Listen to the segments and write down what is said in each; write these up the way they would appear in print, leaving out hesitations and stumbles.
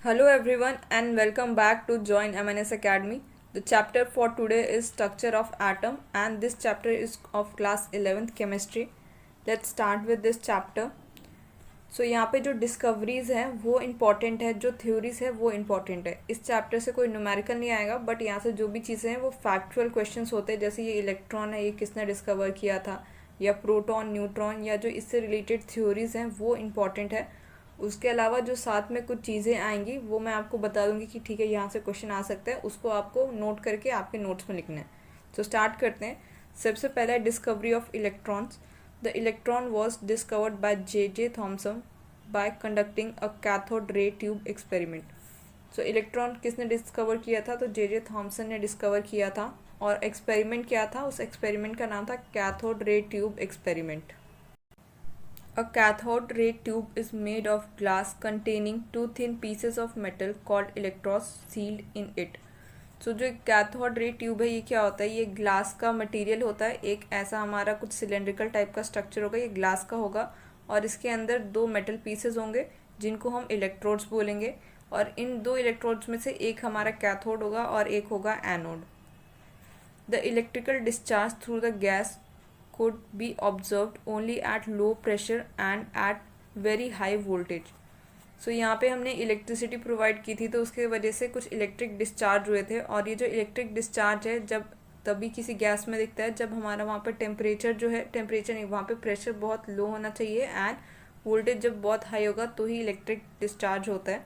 Hello everyone and welcome back to Join MNS Academy. The chapter for today is Structure of Atom and this chapter is of class 11th chemistry. Let's start with this chapter. So यहाँ पे जो discoveries हैं वो important है, जो theories है वो important है. इस चैप्टर से कोई न्यूमेरिकल नहीं आएगा बट यहाँ से जो भी चीज़ें हैं वो फैक्चुअल क्वेश्चंस होते हैं. जैसे ये इलेक्ट्रॉन है, ये किसने डिस्कवर किया था, या प्रोटॉन, न्यूट्रॉन, या जो इससे रिलेटेड थ्योरीज हैं वो इम्पॉर्टेंट है. उसके अलावा जो साथ में कुछ चीज़ें आएंगी वो मैं आपको बता दूंगी कि ठीक है यहाँ से क्वेश्चन आ सकता है, उसको आपको नोट करके आपके नोट्स में लिखना है. तो स्टार्ट करते हैं. सबसे पहला है discovery of electrons. The electron was discovered by J Thompson bye conducting a cathode ray tube experiment. So electron किसने डिस्कवर किया था? तो जे थॉमसन ने डिस्कवर किया था. और एक्सपेरिमेंट क्या था? उस एक्सपेरिमेंट का नाम था cathode ray tube experiment. A cathode ray tube is made of glass containing two thin pieces of metal called electrodes sealed in it. So जो कैथोड रे ट्यूब है ये क्या होता है? ये ग्लास का मटेरियल होता है. एक ऐसा हमारा कुछ सिलेंड्रिकल टाइप का स्ट्रक्चर होगा, ये ग्लास का होगा और इसके अंदर दो मेटल पीसेस होंगे जिनको हम इलेक्ट्रोड्स बोलेंगे. और इन दो इलेक्ट्रोड्स में से एक हमारा कैथोड होगा और एक होगा anode. The electrical discharge through the gas could be observed only at low pressure and at very high voltage. सो यहाँ पे हमने इलेक्ट्रिसिटी प्रोवाइड की थी तो उसके वजह से कुछ इलेक्ट्रिक डिस्चार्ज हुए थे. और ये जो इलेक्ट्रिक डिस्चार्ज है जब तभी किसी गैस में दिखता है जब हमारा वहाँ पर टेम्परेचर जो है, टेम्परेचर नहीं, वहाँ पे प्रेशर बहुत लो होना चाहिए एंड वोल्टेज जब बहुत हाई होगा तो ही इलेक्ट्रिक डिस्चार्ज होता है.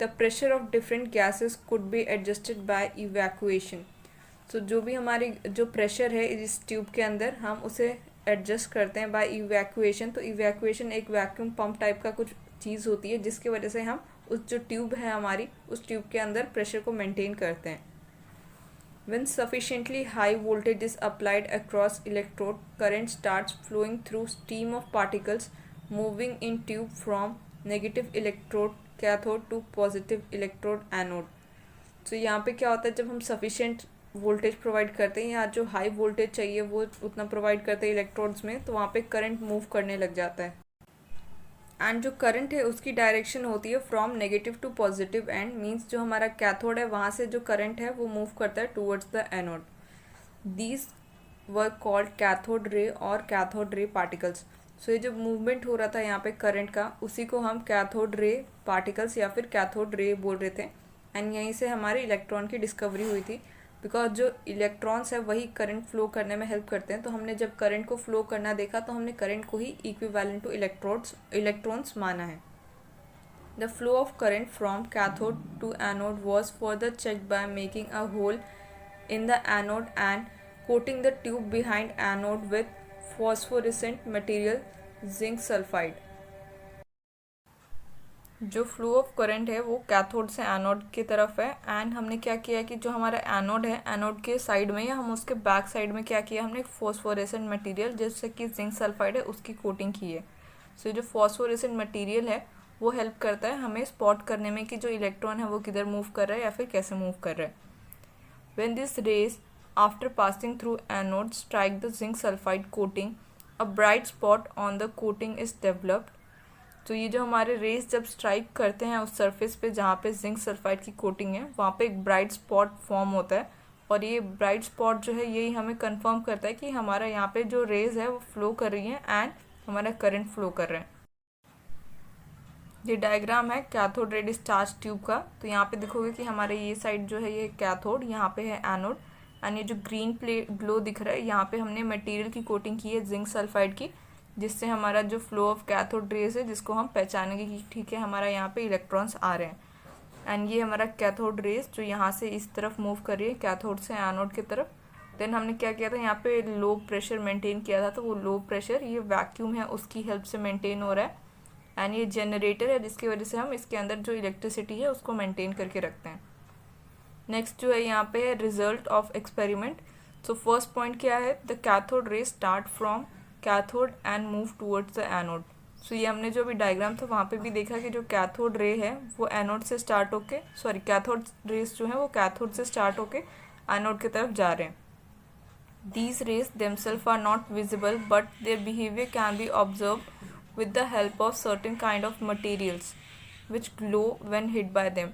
The pressure of different gases could be adjusted by evacuation. तो जो भी हमारी जो प्रेशर है इस ट्यूब के अंदर हम उसे एडजस्ट करते हैं बाय इवैक्यूएशन. तो इवैक्यूएशन एक वैक्यूम पंप टाइप का कुछ चीज़ होती है जिसकी वजह से हम उस जो ट्यूब है हमारी उस ट्यूब के अंदर प्रेशर को मेंटेन करते हैं. When sufficiently high voltage is applied across electrode, current starts flowing through stream of particles moving in tube from negative electrode cathode to positive electrode anode. तो यहाँ पे क्या होता है, जब हम सफिशेंट वोल्टेज प्रोवाइड करते हैं या जो हाई वोल्टेज चाहिए वो उतना प्रोवाइड करते हैं इलेक्ट्रोड्स में, तो वहाँ पे करंट मूव करने लग जाता है. एंड जो करंट है उसकी डायरेक्शन होती है from negative to positive end. Means जो हमारा कैथोड है वहाँ से जो करंट है वो मूव करता है towards the anode. These were called cathode ray और कैथोड रे पार्टिकल्स. सो ये जो मूवमेंट हो रहा था यहाँ पे करंट का उसी को हम कैथोड रे पार्टिकल्स या फिर कैथोड रे बोल रहे थे. एंड यहीं से हमारे इलेक्ट्रॉन की डिस्कवरी हुई थी बिकॉज जो इलेक्ट्रॉन्स है वही करंट फ्लो करने में हेल्प करते हैं. तो हमने जब करंट को फ्लो करना देखा तो हमने करंट को ही इक्विवेलेंट टू इलेक्ट्रॉन्स माना है. The flow of current from cathode to anode was further checked by making a hole in the anode and coating the tube behind anode with phosphorescent material zinc sulphide. जो flow of current है वो cathode से anode की तरफ है. And हमने क्या किया कि जो हमारा एनोड है एनोड के साइड में या हम उसके बैक साइड में क्या किया, हमने फॉस्फोरेसेंट मटेरियल जैसे कि जिंक सल्फाइड है उसकी कोटिंग की है. सो जो फॉस्फोरेसेंट मटेरियल है वो हेल्प करता है हमें स्पॉट करने में कि जो इलेक्ट्रॉन है वो किधर मूव कर रहा है या फिर कैसे मूव कर रहा है. When this raise after passing through anode strike the zinc sulphide coating, a bright spot on the coating is developed. तो ये जो हमारे रेस जब स्ट्राइक करते हैं उस सरफेस पे जहाँ पे जिंक सल्फाइड की कोटिंग है वहाँ पे एक ब्राइट स्पॉट फॉर्म होता है. और ये ब्राइट स्पॉट जो है यही हमें कंफर्म करता है कि हमारा यहाँ पे जो रेज है वो फ्लो कर रही है एंड हमारा करंट फ्लो कर रहा है. ये डायग्राम है कैथोड रे डिस्चार्ज ट्यूब का. तो यहाँ पे देखोगे कि हमारे ये साइड जो है ये कैथोड, यहाँ पे है एनोड. एंड ये जो ग्रीन प्ले ग्लो दिख रहा है यहाँ पे हमने मटेरियल की कोटिंग की है जिंक सल्फाइड की, जिससे हमारा जो फ्लो ऑफ कैथोड रेज है जिसको हम पहचानेंगे कि ठीक है हमारा यहाँ पे इलेक्ट्रॉन्स आ रहे हैं. एंड ये हमारा कैथोड रेज जो यहाँ से इस तरफ मूव कर रही है कैथोड से एनोड की तरफ. देन हमने क्या किया था, यहाँ पे लो प्रेशर मेंटेन किया था. तो वो लो प्रेशर ये वैक्यूम है उसकी हेल्प से मेंटेन हो रहा है. एंड ये जनरेटर है जिसकी वजह से हम इसके अंदर जो इलेक्ट्रिसिटी है उसको मेंटेन करके रखते हैं. नेक्स्ट जो है यहाँ पे है result of experiment. So first point क्या है, the cathode ray start from cathode and move towards the anode. So ये हमने जो अभी डायग्राम था वहाँ पे भी देखा कि जो कैथोड रे है वो एनोड से स्टार्ट होके कैथोड रेस जो है वो कैथोड से स्टार्ट होके एनोड की तरफ जा रहे हैं. These rays themselves are not visible but their behaviour can be observe with the help of certain kind of materials. Which glow when hit by them.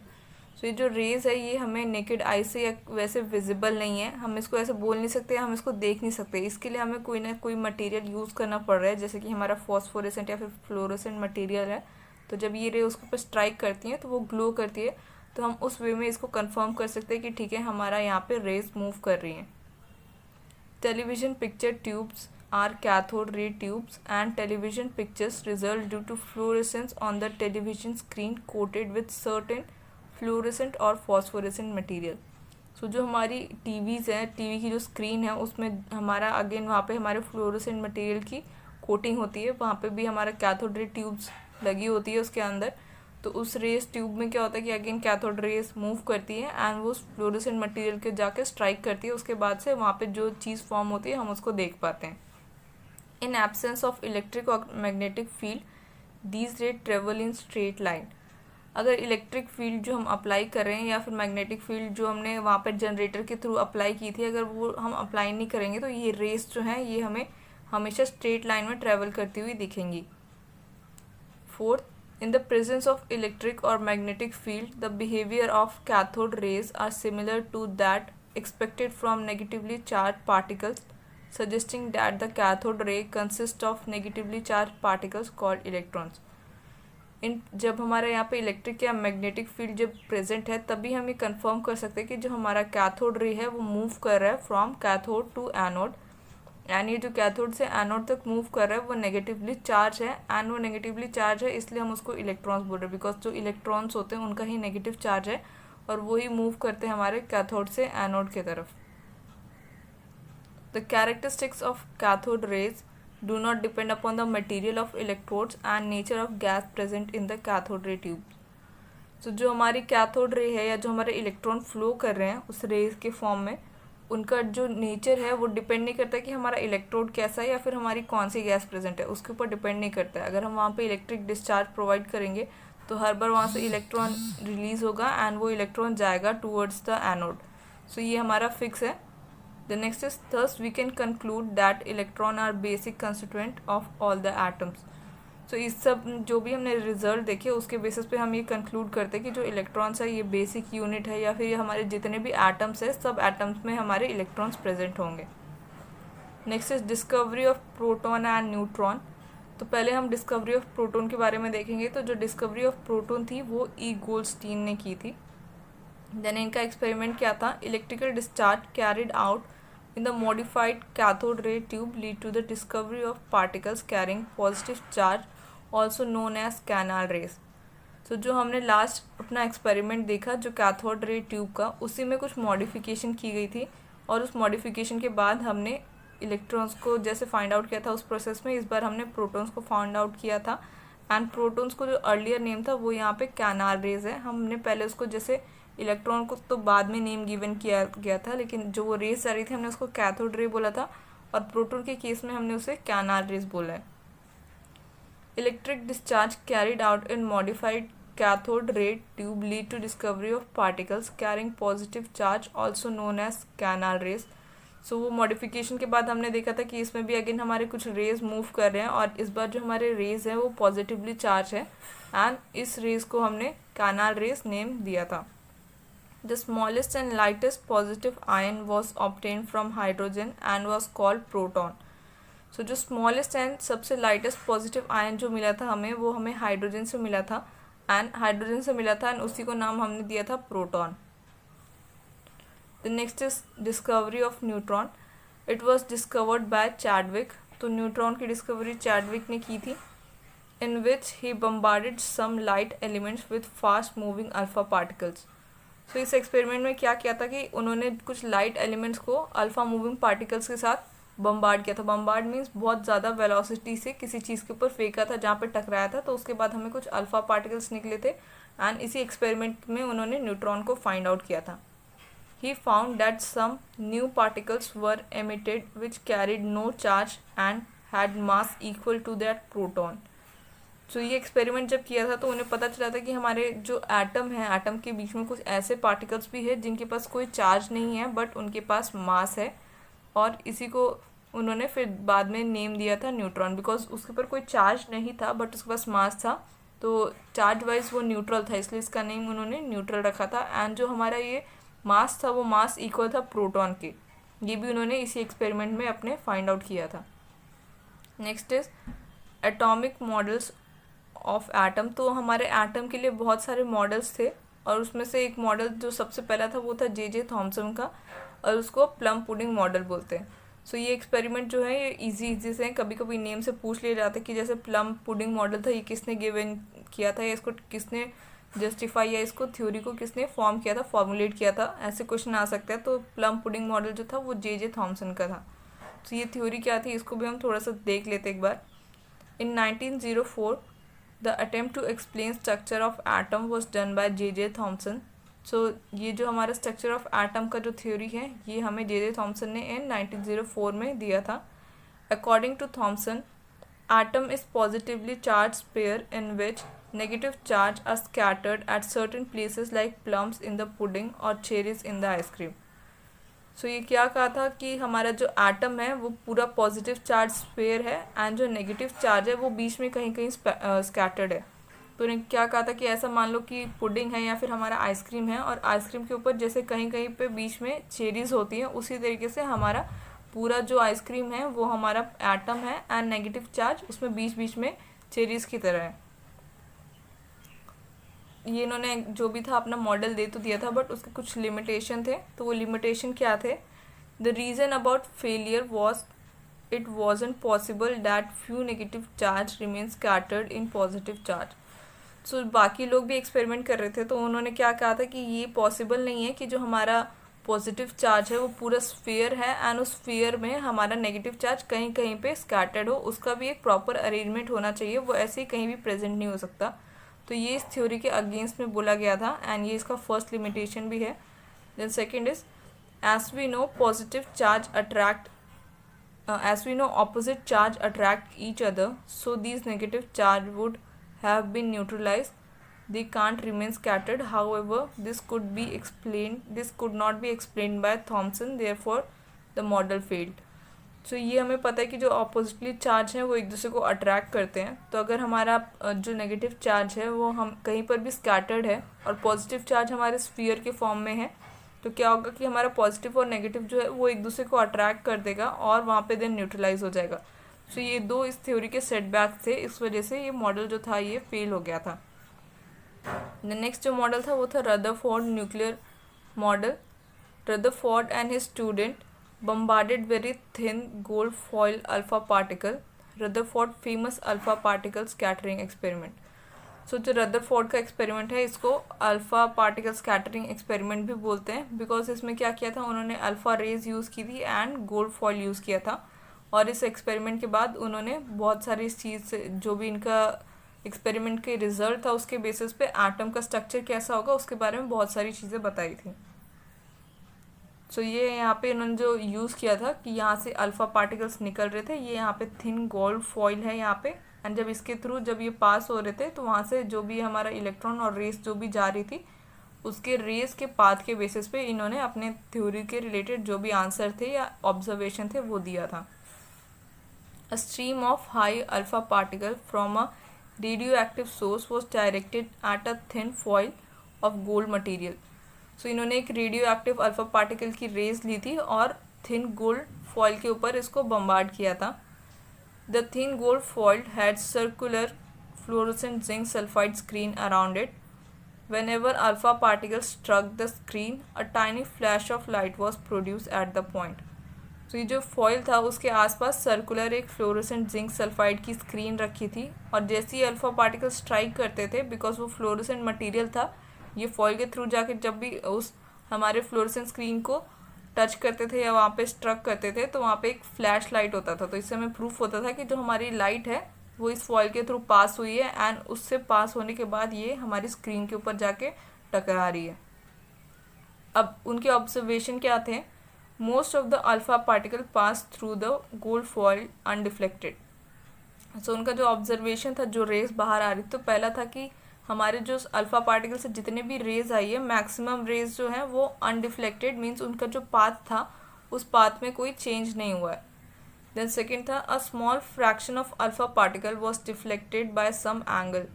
So ये जो रेज है ये हमें नेकेड आई से या वैसे विजिबल नहीं है, हम इसको ऐसे बोल नहीं सकते, हम इसको देख नहीं सकते। इसके लिए हमें कोई ना कोई मटेरियल यूज़ करना पड़ रहा है, जैसे कि हमारा फॉस्फोरेसेंट या फिर फ्लोरोसेंट मटेरियल है। तो जब ये रे उसके ऊपर स्ट्राइक करती हैं तो वो ग्लो करती है, तो हम उस वे में इसको कंफर्म कर सकते हैं कि ठीक है हमारा यहाँ पे रेज मूव कर रही हैं। Television picture tubes are cathode ray tubes, and television pictures result due to fluorescence on the television screen coated with certain fluorescent और phosphorescent material। सो जो हमारी टीवीज़ हैं, टीवी की जो स्क्रीन है उसमें हमारा अगेन वहाँ पे हमारे फ्लोरोसेंट मटेरियल की कोटिंग होती है, वहाँ पे भी हमारा कैथोड रे ट्यूब्स लगी होती है उसके अंदर। तो उस रेस ट्यूब में क्या होता है कि अगेन कैथोड रेस मूव करती है एंड वो फ्लोरोसेंट मटेरियल के जाके स्ट्राइक करती है, उसके बाद से वहाँ पे जो चीज़ फॉर्म होती है हम उसको देख पाते हैं। In absence of electric or magnetic field, these rays travel in straight line। अगर इलेक्ट्रिक फील्ड जो हम अप्लाई कर रहे हैं या फिर मैग्नेटिक फील्ड जो हमने वहाँ पर जनरेटर के थ्रू अप्लाई की थी, अगर वो हम अप्लाई नहीं करेंगे तो ये रेस जो हैं ये हमें हमेशा स्ट्रेट लाइन में ट्रेवल करती हुई दिखेंगी। Fourth, in the presence of electric or magnetic field, the behavior of cathode rays are similar to that expected from negatively charged particles, suggesting that the cathode ray consists of negatively charged particles called electrons। जब हमारे यहाँ पे electric या magnetic field जब present है तभी हम ये कंफर्म कर सकते हैं कि जो हमारा कैथोड रे है वो मूव कर रहा है from cathode to anode, and ये जो कैथोड से एनोड तक मूव कर रहा है वो नेगेटिवली चार्ज है, एंड वो नेगेटिवली चार्ज है इसलिए हम उसको इलेक्ट्रॉन्स बोल रहे हैं, बिकॉज जो इलेक्ट्रॉन्स होते हैं उनका ही नेगेटिव चार्ज है और वही मूव करते हैं हमारे कैथोड से एनोड की तरफ। The characteristics of cathode rays do not depend upon the material of electrodes and nature of gas present in the cathode ray tube। तो जो हमारी कैथोड रे है या जो हमारे इलेक्ट्रॉन फ्लो कर रहे हैं उस रेज के फॉर्म में, उनका जो नेचर है वो डिपेंड नहीं करता कि हमारा इलेक्ट्रोड कैसा है या फिर हमारी कौन सी गैस प्रेजेंट है, उसके ऊपर डिपेंड नहीं करता है। अगर हम वहाँ पे इलेक्ट्रिक डिस्चार्ज प्रोवाइड करेंगे तो हर बार वहाँ से इलेक्ट्रॉन रिलीज होगा एंड वो इलेक्ट्रॉन जाएगा टूवर्ड्स द एनोड। सो ये हमारा फिक्स है। The next is, thus we can conclude that electron are basic constituent of all the atoms। So इस सब जो भी हमने रिजल्ट देखे उसके बेसिस पे हम ये कंक्लूड करते हैं कि जो इलेक्ट्रॉन्स है ये बेसिक यूनिट है या फिर ये हमारे जितने भी एटम्स है सब एटम्स में हमारे इलेक्ट्रॉन्स प्रेजेंट होंगे। Next is discovery of proton and neutron. तो पहले हम डिस्कवरी ऑफ प्रोटॉन के बारे में देखेंगे। तो जो डिस्कवरी ऑफ प्रोटॉन थी वो ई गोल्डस्टीन ने की थी। देन इनका एक्सपेरिमेंट क्या था, electrical discharge carried out in the modified cathode ray tube lead to the discovery of particles carrying positive charge, also known as canal rays। तो जो हमने लास्ट अपना एक्सपेरिमेंट देखा जो कैथोड रे ट्यूब का, उसी में कुछ मॉडिफिकेशन की गई थी और उस मॉडिफिकेशन के बाद हमने इलेक्ट्रॉन्स को जैसे फाइंड आउट किया था उस प्रोसेस में इस बार हमने प्रोटॉन्स को फाइंड आउट किया था। एंड प्रोटॉन्स को जो अर्लियर नेम था वो यहाँ पे कैनाल रेज है। हमने पहले उसको जैसे इलेक्ट्रॉन को तो बाद में नेम गिवन किया गया था, लेकिन जो वो रेस आ रही थी हमने उसको कैथोड रे बोला था और प्रोटॉन के केस में हमने उसे कैनाल रेस बोला है। Electric discharge carried out in modified cathode ray tube lead to discovery of particles carrying positive charge, also known as canal rays. So वो मॉडिफिकेशन के बाद हमने देखा था कि इसमें भी अगेन हमारे कुछ रेज मूव कर रहे हैं और इस बार जो हमारे रेज हैं वो पॉजिटिवली चार्ज है एंड इस रेज को हमने कैनाल रेस नेम दिया था। The smallest and lightest positive ion was obtained from hydrogen and was called proton। So जो smallest and सबसे lightest positive ion जो मिला था हमें वो हमें हाइड्रोजन से मिला था एंड हाइड्रोजन से मिला था एंड उसी को नाम हमने दिया था proton. The next is discovery of neutron। It was discovered by Chadwick। तो न्यूट्रॉन की डिस्कवरी चैडविक ने की थी, in which he bombarded some light elements with fast moving alpha particles। तो इस एक्सपेरिमेंट में क्या किया था कि उन्होंने कुछ लाइट एलिमेंट्स को अल्फ़ा मूविंग पार्टिकल्स के साथ बम्बार्ड किया था। बम्बार्ड मीन्स बहुत ज़्यादा वेलोसिटी से किसी चीज़ के ऊपर फेंका था जहाँ पे टकराया था, तो उसके बाद हमें कुछ अल्फ़ा पार्टिकल्स निकले थे एंड इसी एक्सपेरिमेंट में उन्होंने न्यूट्रॉन को फाइंड आउट किया था। He found that some new particles were emitted which carried no charge and had mass equal to that proton. तो ये एक्सपेरिमेंट जब किया था तो उन्हें पता चला था कि हमारे जो एटम है, एटम के बीच में कुछ ऐसे पार्टिकल्स भी है जिनके पास कोई चार्ज नहीं है बट उनके पास मास है, और इसी को उन्होंने फिर बाद में नेम दिया था न्यूट्रॉन, बिकॉज उसके ऊपर कोई चार्ज नहीं था बट उसके पास मास था तो चार्ज वाइज वो न्यूट्रल था, इसलिए इसका नेम उन्होंने न्यूट्रल रखा था। एंड जो हमारा ये मास था वो मास इक्वल था प्रोटॉन के, ये भी उन्होंने इसी एक्सपेरिमेंट में अपने फाइंड आउट किया था। Next is atomic models of atom. तो हमारे एटम के लिए बहुत सारे मॉडल्स थे, और उसमें से एक मॉडल जो सबसे पहला था वो था जे थॉमसन का, और उसको प्लम पुडिंग मॉडल बोलते हैं। सो ये एक्सपेरिमेंट जो है ये इजी से, कभी कभी नेम से पूछ लिया जाता है कि जैसे प्लम पुडिंग मॉडल था, ये किसने गिवन किया था, या इसको किसने जस्टिफाई या इसको थ्योरी को किसने फॉर्म किया था, फॉर्मुलेट किया था, ऐसे क्वेश्चन आ सकते हैं। तो प्लम पुडिंग मॉडल जो था वो जे थॉमसन का था। तो ये थ्योरी क्या थी, इसको भी हम थोड़ा सा देख लेते एक बार। In 1904 the attempt to explain structure of atom was done by J Thomson. So ये जो हमारा स्ट्रक्चर ऑफ एटम का जो थ्योरी है ये हमें जे थॉमसन ने इन 1904 में दिया था। According to Thomson, atom is positively charge pair in which negative charge are scattered at certain places like plums in the pudding और cherries in the ice cream. So ये क्या कहा था कि हमारा जो एटम है वो पूरा पॉजिटिव चार्ज स्फीयर है, एंड जो नेगेटिव चार्ज है वो बीच में कहीं कहीं स्कैटर्ड है। तो उन्हें क्या कहा था कि ऐसा मान लो कि पुडिंग है या फिर हमारा आइसक्रीम है, और आइसक्रीम के ऊपर जैसे कहीं कहीं पे बीच में चेरीज होती हैं, उसी तरीके से हमारा पूरा जो आइसक्रीम है वो हमारा एटम है, एंड नेगेटिव चार्ज उसमें बीच बीच में चेरीज की तरह है। ये इन्होंने जो भी था अपना मॉडल दे तो दिया था, बट उसके कुछ लिमिटेशन थे। तो वो लिमिटेशन क्या थे, the reason about failure was it wasn't possible that few negative charge remain scattered in positive charge. So बाकी लोग भी एक्सपेरिमेंट कर रहे थे, तो उन्होंने क्या कहा था कि ये पॉसिबल नहीं है कि जो हमारा पॉजिटिव चार्ज है वो पूरा स्फीयर है, एंड उस स्फीयर में हमारा नेगेटिव चार्ज कहीं कहीं पे स्कैटर्ड हो, उसका भी एक प्रॉपर अरेंजमेंट होना चाहिए, वो ऐसे ही कहीं भी प्रेजेंट नहीं हो सकता। तो ये इस थ्योरी के अगेंस्ट में बोला गया था, एंड ये इसका फर्स्ट लिमिटेशन भी है। Then second is, as we know positive charge attract as we know opposite charge attract each other, so these negative charge would have been neutralized, they can't remain scattered. However, this could not be explained by Thomson, therefore the model failed. So ये हमें पता है कि जो oppositely charge हैं वो एक दूसरे को अट्रैक्ट करते हैं, तो अगर हमारा जो नेगेटिव चार्ज है वो हम कहीं पर भी स्कैटर्ड है और पॉजिटिव चार्ज हमारे स्फीयर के फॉर्म में है, तो क्या होगा कि हमारा पॉजिटिव और नेगेटिव जो है वो एक दूसरे को अट्रैक्ट कर देगा और वहाँ पे देन न्यूट्रलाइज हो जाएगा। सो ये दो इस थ्योरी के सेटबैक थे, इस वजह से ये मॉडल जो था ये फेल हो गया था। नेक्स्ट जो मॉडल था वो था Rutherford nuclear model. Rutherford and his student bombarded very thin gold foil alpha particle, Rutherford famous alpha particle scattering experiment. So जो रदरफोर्ड का एक्सपेरिमेंट है इसको अल्फा पार्टिकल स्कैटरिंग एक्सपेरिमेंट भी बोलते हैं, बिकॉज इसमें क्या किया था उन्होंने अल्फा रेज यूज़ की थी एंड गोल्ड फॉइल यूज़ किया था, और इस एक्सपेरिमेंट के बाद उन्होंने बहुत सारी इस चीज़ से जो भी इनका एक्सपेरिमेंट के रिजल्ट था उसके बेसिस पे एटम का स्ट्रक्चर कैसा होगा उसके बारे में बहुत सारी चीज़ें बताई थी। सो ये यहाँ पे उन्होंने जो यूज़ किया था कि यहाँ से अल्फ़ा पार्टिकल्स निकल रहे थे, ये यहाँ पे थिन गोल्ड फॉइल है यहाँ पे, एंड जब इसके थ्रू जब ये पास हो रहे थे तो वहाँ से जो भी हमारा इलेक्ट्रॉन और रेस जो भी जा रही थी उसके रेस के पाथ के बेसिस पे इन्होंने अपने थ्योरी के रिलेटेड जो भी आंसर थे या ऑब्जर्वेशन थे वो दिया था। A stream of high alpha particle from a radioactive source was directed at a thin foil of gold material. So इन्होंने एक रेडियो एक्टिव अल्फा पार्टिकल की रेज ली थी और थिन गोल्ड फॉइल के ऊपर इसको बम्बार्ड किया था। The thin gold foil had circular fluorescent zinc sulphide screen around it. Whenever alpha particle struck the screen a tiny flash of light was produce at the point. तो ये जो foil था उसके आसपास सर्कुलर एक fluorescent zinc sulphide की screen रखी थी, और जैसे ही अल्फा पार्टिकल स्ट्राइक करते थे, बिकॉज वो फ्लोरोसेंट मटेरियल था, ये फॉइल के थ्रू जाके जब भी उस हमारे फ्लोरेसेंट स्क्रीन को टच करते थे या वहाँ पे स्ट्रक करते थे तो वहाँ पे एक फ्लैश लाइट होता था। तो इससे हमें प्रूफ होता था कि जो हमारी लाइट है वो इस फॉइल के थ्रू पास हुई है, एंड उससे पास होने के बाद ये हमारी स्क्रीन के ऊपर जाके टकरा रही है। अब उनके ऑब्जर्वेशन क्या थे, most of the alpha particle pass through the gold foil undeflected. So उनका जो ऑब्जर्वेशन था, जो रेस बाहर आ रही थी, तो पहला था कि हमारे जो अल्फ़ा पार्टिकल से जितने भी रेज आई है मैक्सिमम रेज जो है वो अनडिफ्लेक्टेड, मीन्स उनका जो पाथ था उस पाथ में कोई चेंज नहीं हुआ है। देन सेकेंड था, a small fraction of alpha particle was deflected by some angle.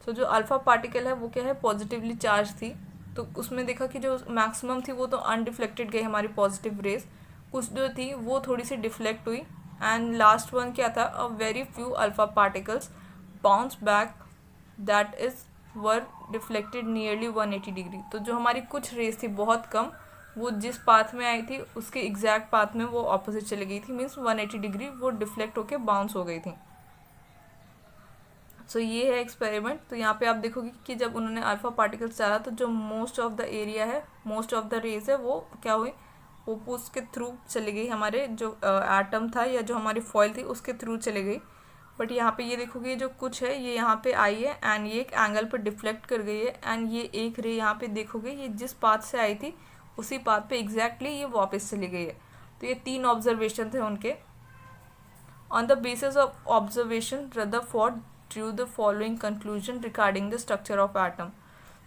तो जो अल्फा पार्टिकल है वो क्या है, पॉजिटिवली चार्ज थी, तो उसमें देखा कि जो मैक्सिमम थी वो तो अनडिफ्लेक्टेड गई हमारी पॉजिटिव रेज, कुछ जो थी वो थोड़ी सी डिफ्लेक्ट हुई, एंड लास्ट वन क्या था, a very few alpha particles bounce back that is were deflected nearly 180 degree. तो जो हमारी कुछ रेज थी बहुत कम, वो जिस पाथ में आई थी उसके एग्जैक्ट पाथ में वो ऑपोजिट चली गई थी, मीन्स 180 डिग्री वो डिफ्लेक्ट होके बाउंस हो गई थी। सो ये है एक्सपेरिमेंट। तो यहाँ पे आप देखोगे कि जब उन्होंने अल्फा पार्टिकल्स डाला तो जो मोस्ट ऑफ द एरिया है, मोस्ट ऑफ द रेज है, वो क्या हुई, वो उसके थ्रू चली गई, हमारे जो एटम था या जो हमारी फॉइल थी उसके थ्रू चली गई। बट यहाँ पे ये देखोगे जो कुछ है ये यहाँ पे आई है एंड ये एक एंगल पर डिफ्लेक्ट कर गई है, एंड ये एक रे यहाँ पे देखोगे ये जिस पाथ से आई थी उसी पाथ पे एग्जैक्टली ये वापस चली गई है। तो ये 3 ऑब्जर्वेशन थे उनके। On the basis of observation Rutherford drew the following conclusion regarding the structure of atom.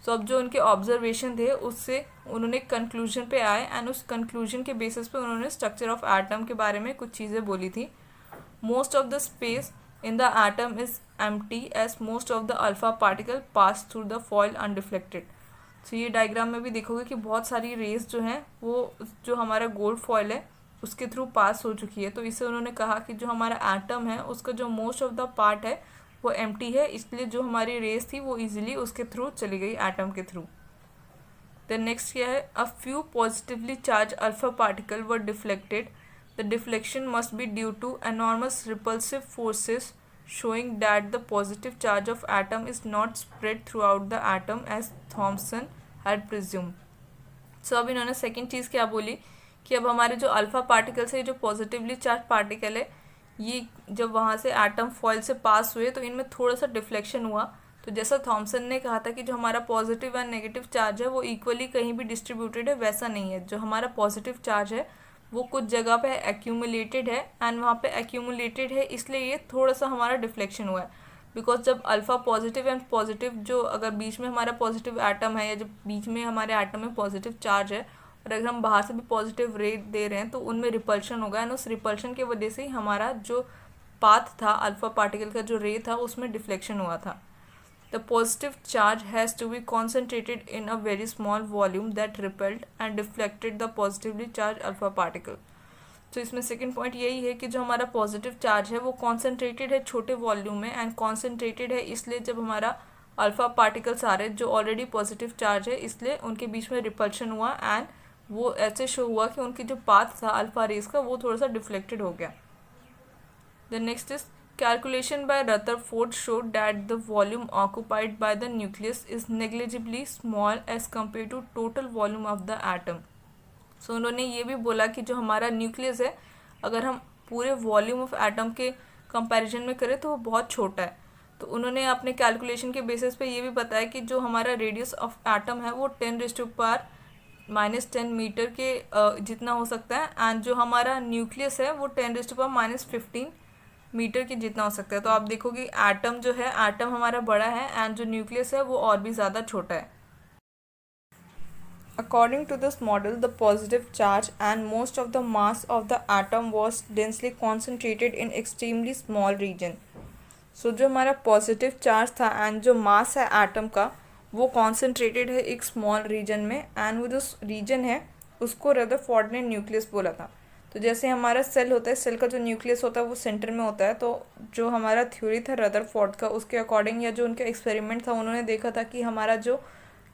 So अब जो उनके ऑब्जर्वेशन थे उससे उन्होंने कंक्लूजन पे आए, एंड उस कंक्लूजन के बेसिस पे उन्होंने स्ट्रक्चर ऑफ एटम के बारे में कुछ चीज़ें बोली थी। Most of the space in the atom is empty as most of the alpha particle pass through the foil undeflected। तो ये डायग्राम में भी देखोगे कि बहुत सारी रेज जो हैं वो जो हमारा गोल्ड फॉयल है उसके थ्रू पास हो चुकी है। तो इससे उन्होंने कहा कि जो हमारा एटम है उसका जो मोस्ट ऑफ द पार्ट है वो एम्प्टी है, इसलिए जो हमारी रेज थी वो इजीली उसके थ्रू चली गई, एटम के थ्रू। देन नेक्स्ट क्या है, a few positively charge alpha particle were deflected. The deflection must be due to enormous repulsive forces showing that the positive charge of atom is not spread throughout the atom as Thomson had presumed। So अब इन्होंने second चीज़ क्या बोली कि अब हमारे जो alpha particles है, जो पॉजिटिवली चार्ज पार्टिकल है, ये जब वहाँ से एटम फॉइल से पास हुए तो इनमें थोड़ा सा डिफ्लेक्शन हुआ। तो जैसा थॉमसन ने कहा था कि जो हमारा पॉजिटिव एंड नेगेटिव चार्ज है वो इक्वली कहीं भी डिस्ट्रीब्यूटेड है, वैसा नहीं है। जो हमारा पॉजिटिव चार्ज है वो कुछ जगह पे एक्यूमुलेटेड है, एंड वहाँ पे एक्यूमुलेटेड है इसलिए ये थोड़ा सा हमारा डिफ्लेक्शन हुआ है। बिकॉज जब अल्फा पॉजिटिव एंड पॉजिटिव, जो अगर बीच में हमारा पॉजिटिव एटम है या जब बीच में हमारे एटम में पॉजिटिव चार्ज है और अगर हम बाहर से भी पॉजिटिव रे दे रहे हैं तो उनमें रिपल्शन होगा, एंड उस रिपल्शन की वजह से ही हमारा जो पाथ था अल्फा पार्टिकल का जो रे था उसमें डिफ्लेक्शन हुआ था। The positive charge has to be concentrated in a very small volume that repelled and deflected the positively charged alpha particle। तो इसमें सेकेंड पॉइंट यही है कि जो हमारा पॉजिटिव चार्ज है वो कॉन्सेंट्रेटेड है छोटे वॉल्यूम में, एंड कॉन्सेंट्रेटेड है इसलिए जब हमारा अल्फा पार्टिकल्स आ रहे हैं जो ऑलरेडी पॉजिटिव चार्ज है इसलिए उनके बीच में रिपल्शन हुआ, एंड वो ऐसे शो हुआ कि उनकी जो पाथ था अल्फा रेज का वो थोड़ा सा डिफ्लेक्टेड हो गया। The next is calculation by Rutherford showed that the volume occupied by the nucleus is negligibly small as compared to total volume of the atom। So उन्होंने ये भी बोला कि जो हमारा न्यूक्लियस है अगर हम पूरे वॉल्यूम ऑफ एटम के कंपैरिजन में करें तो वो बहुत छोटा है। तो उन्होंने अपने कैलकुलेशन के बेसिस पे ये भी बताया कि जो हमारा रेडियस ऑफ एटम है वो 10⁻⁻10 मीटर के जितना हो सकता है, एंड जो हमारा न्यूक्लियस है वो 10⁻⁻15 मीटर के जितना हो सकता है। तो आप देखोगे एटम जो है, एटम हमारा बड़ा है एंड जो न्यूक्लियस है वो और भी ज़्यादा छोटा है। According to this model, the positive charge and most of the mass of the atom was densely concentrated in extremely small region। So जो हमारा पॉजिटिव चार्ज था एंड जो मास है एटम का वो कॉन्सेंट्रेटेड है एक स्मॉल रीजन में, एंड वो जो रीजन है उसको रदरफोर्ड ने न्यूक्लियस बोला था। तो जैसे हमारा सेल होता है, सेल का जो न्यूक्लियस होता है वो सेंटर में होता है। तो जो हमारा थ्योरी था रदरफोर्ड का उसके अकॉर्डिंग या जो उनका एक्सपेरिमेंट था उन्होंने देखा था कि हमारा जो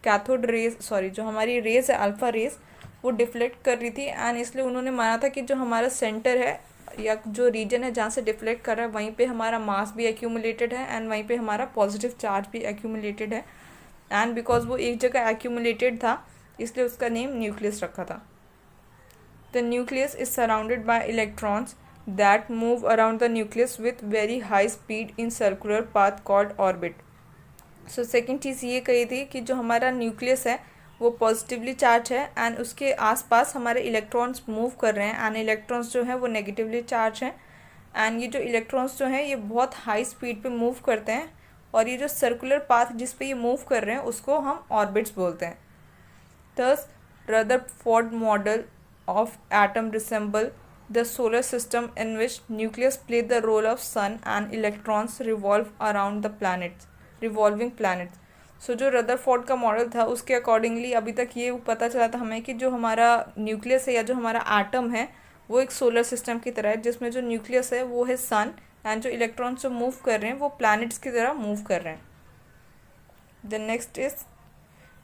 कैथोड रेज जो हमारी रेज है अल्फ़ा रेज वो डिफ्लेक्ट कर रही थी, एंड इसलिए उन्होंने माना था कि जो हमारा सेंटर है या जो रीजन है जहाँ से डिफ्लेक्ट कर रहा है वहीं पे हमारा मास भी एक्यूमुलेटेड है एंड वहीं पे हमारा पॉजिटिव चार्ज भी एक्यूमुलेटेड है, एंड बिकॉज वो एक जगह एक्यूमुलेटेड था इसलिए उसका नेम न्यूक्लियस रखा था। The nucleus is surrounded by electrons that move around the nucleus with very high speed in circular path called orbit। So second चीज़ ये कही थी कि जो हमारा न्यूक्लियस है वो पॉजिटिवली चार्ज है एंड उसके आसपास हमारे इलेक्ट्रॉन्स मूव कर रहे हैं, एंड इलेक्ट्रॉन्स जो हैं वो नेगेटिवली चार्ज हैं, एंड ये जो इलेक्ट्रॉन्स जो हैं ये बहुत हाई स्पीड पे मूव करते हैं, और ये जो सर्कुलर पाथ जिस पे ये मूव कर रहे हैं उसको हम ऑर्बिट्स बोलते हैं। Thus Rutherford model of atom resemble the solar system in which nucleus play the role of sun and electrons revolve around the planets। Revolving planets. So जो रदरफोर्ड का मॉडल था उसके अकॉर्डिंगली अभी तक ये पता चला था हमें कि जो हमारा न्यूक्लियस है या जो हमारा एटम है वो एक सोलर सिस्टम की तरह है, जिसमें जो न्यूक्लियस है वो है सन एंड जो इलेक्ट्रॉन्स जो मूव कर रहे हैं वो प्लैनेट्स की तरह मूव कर रहे हैं। The next is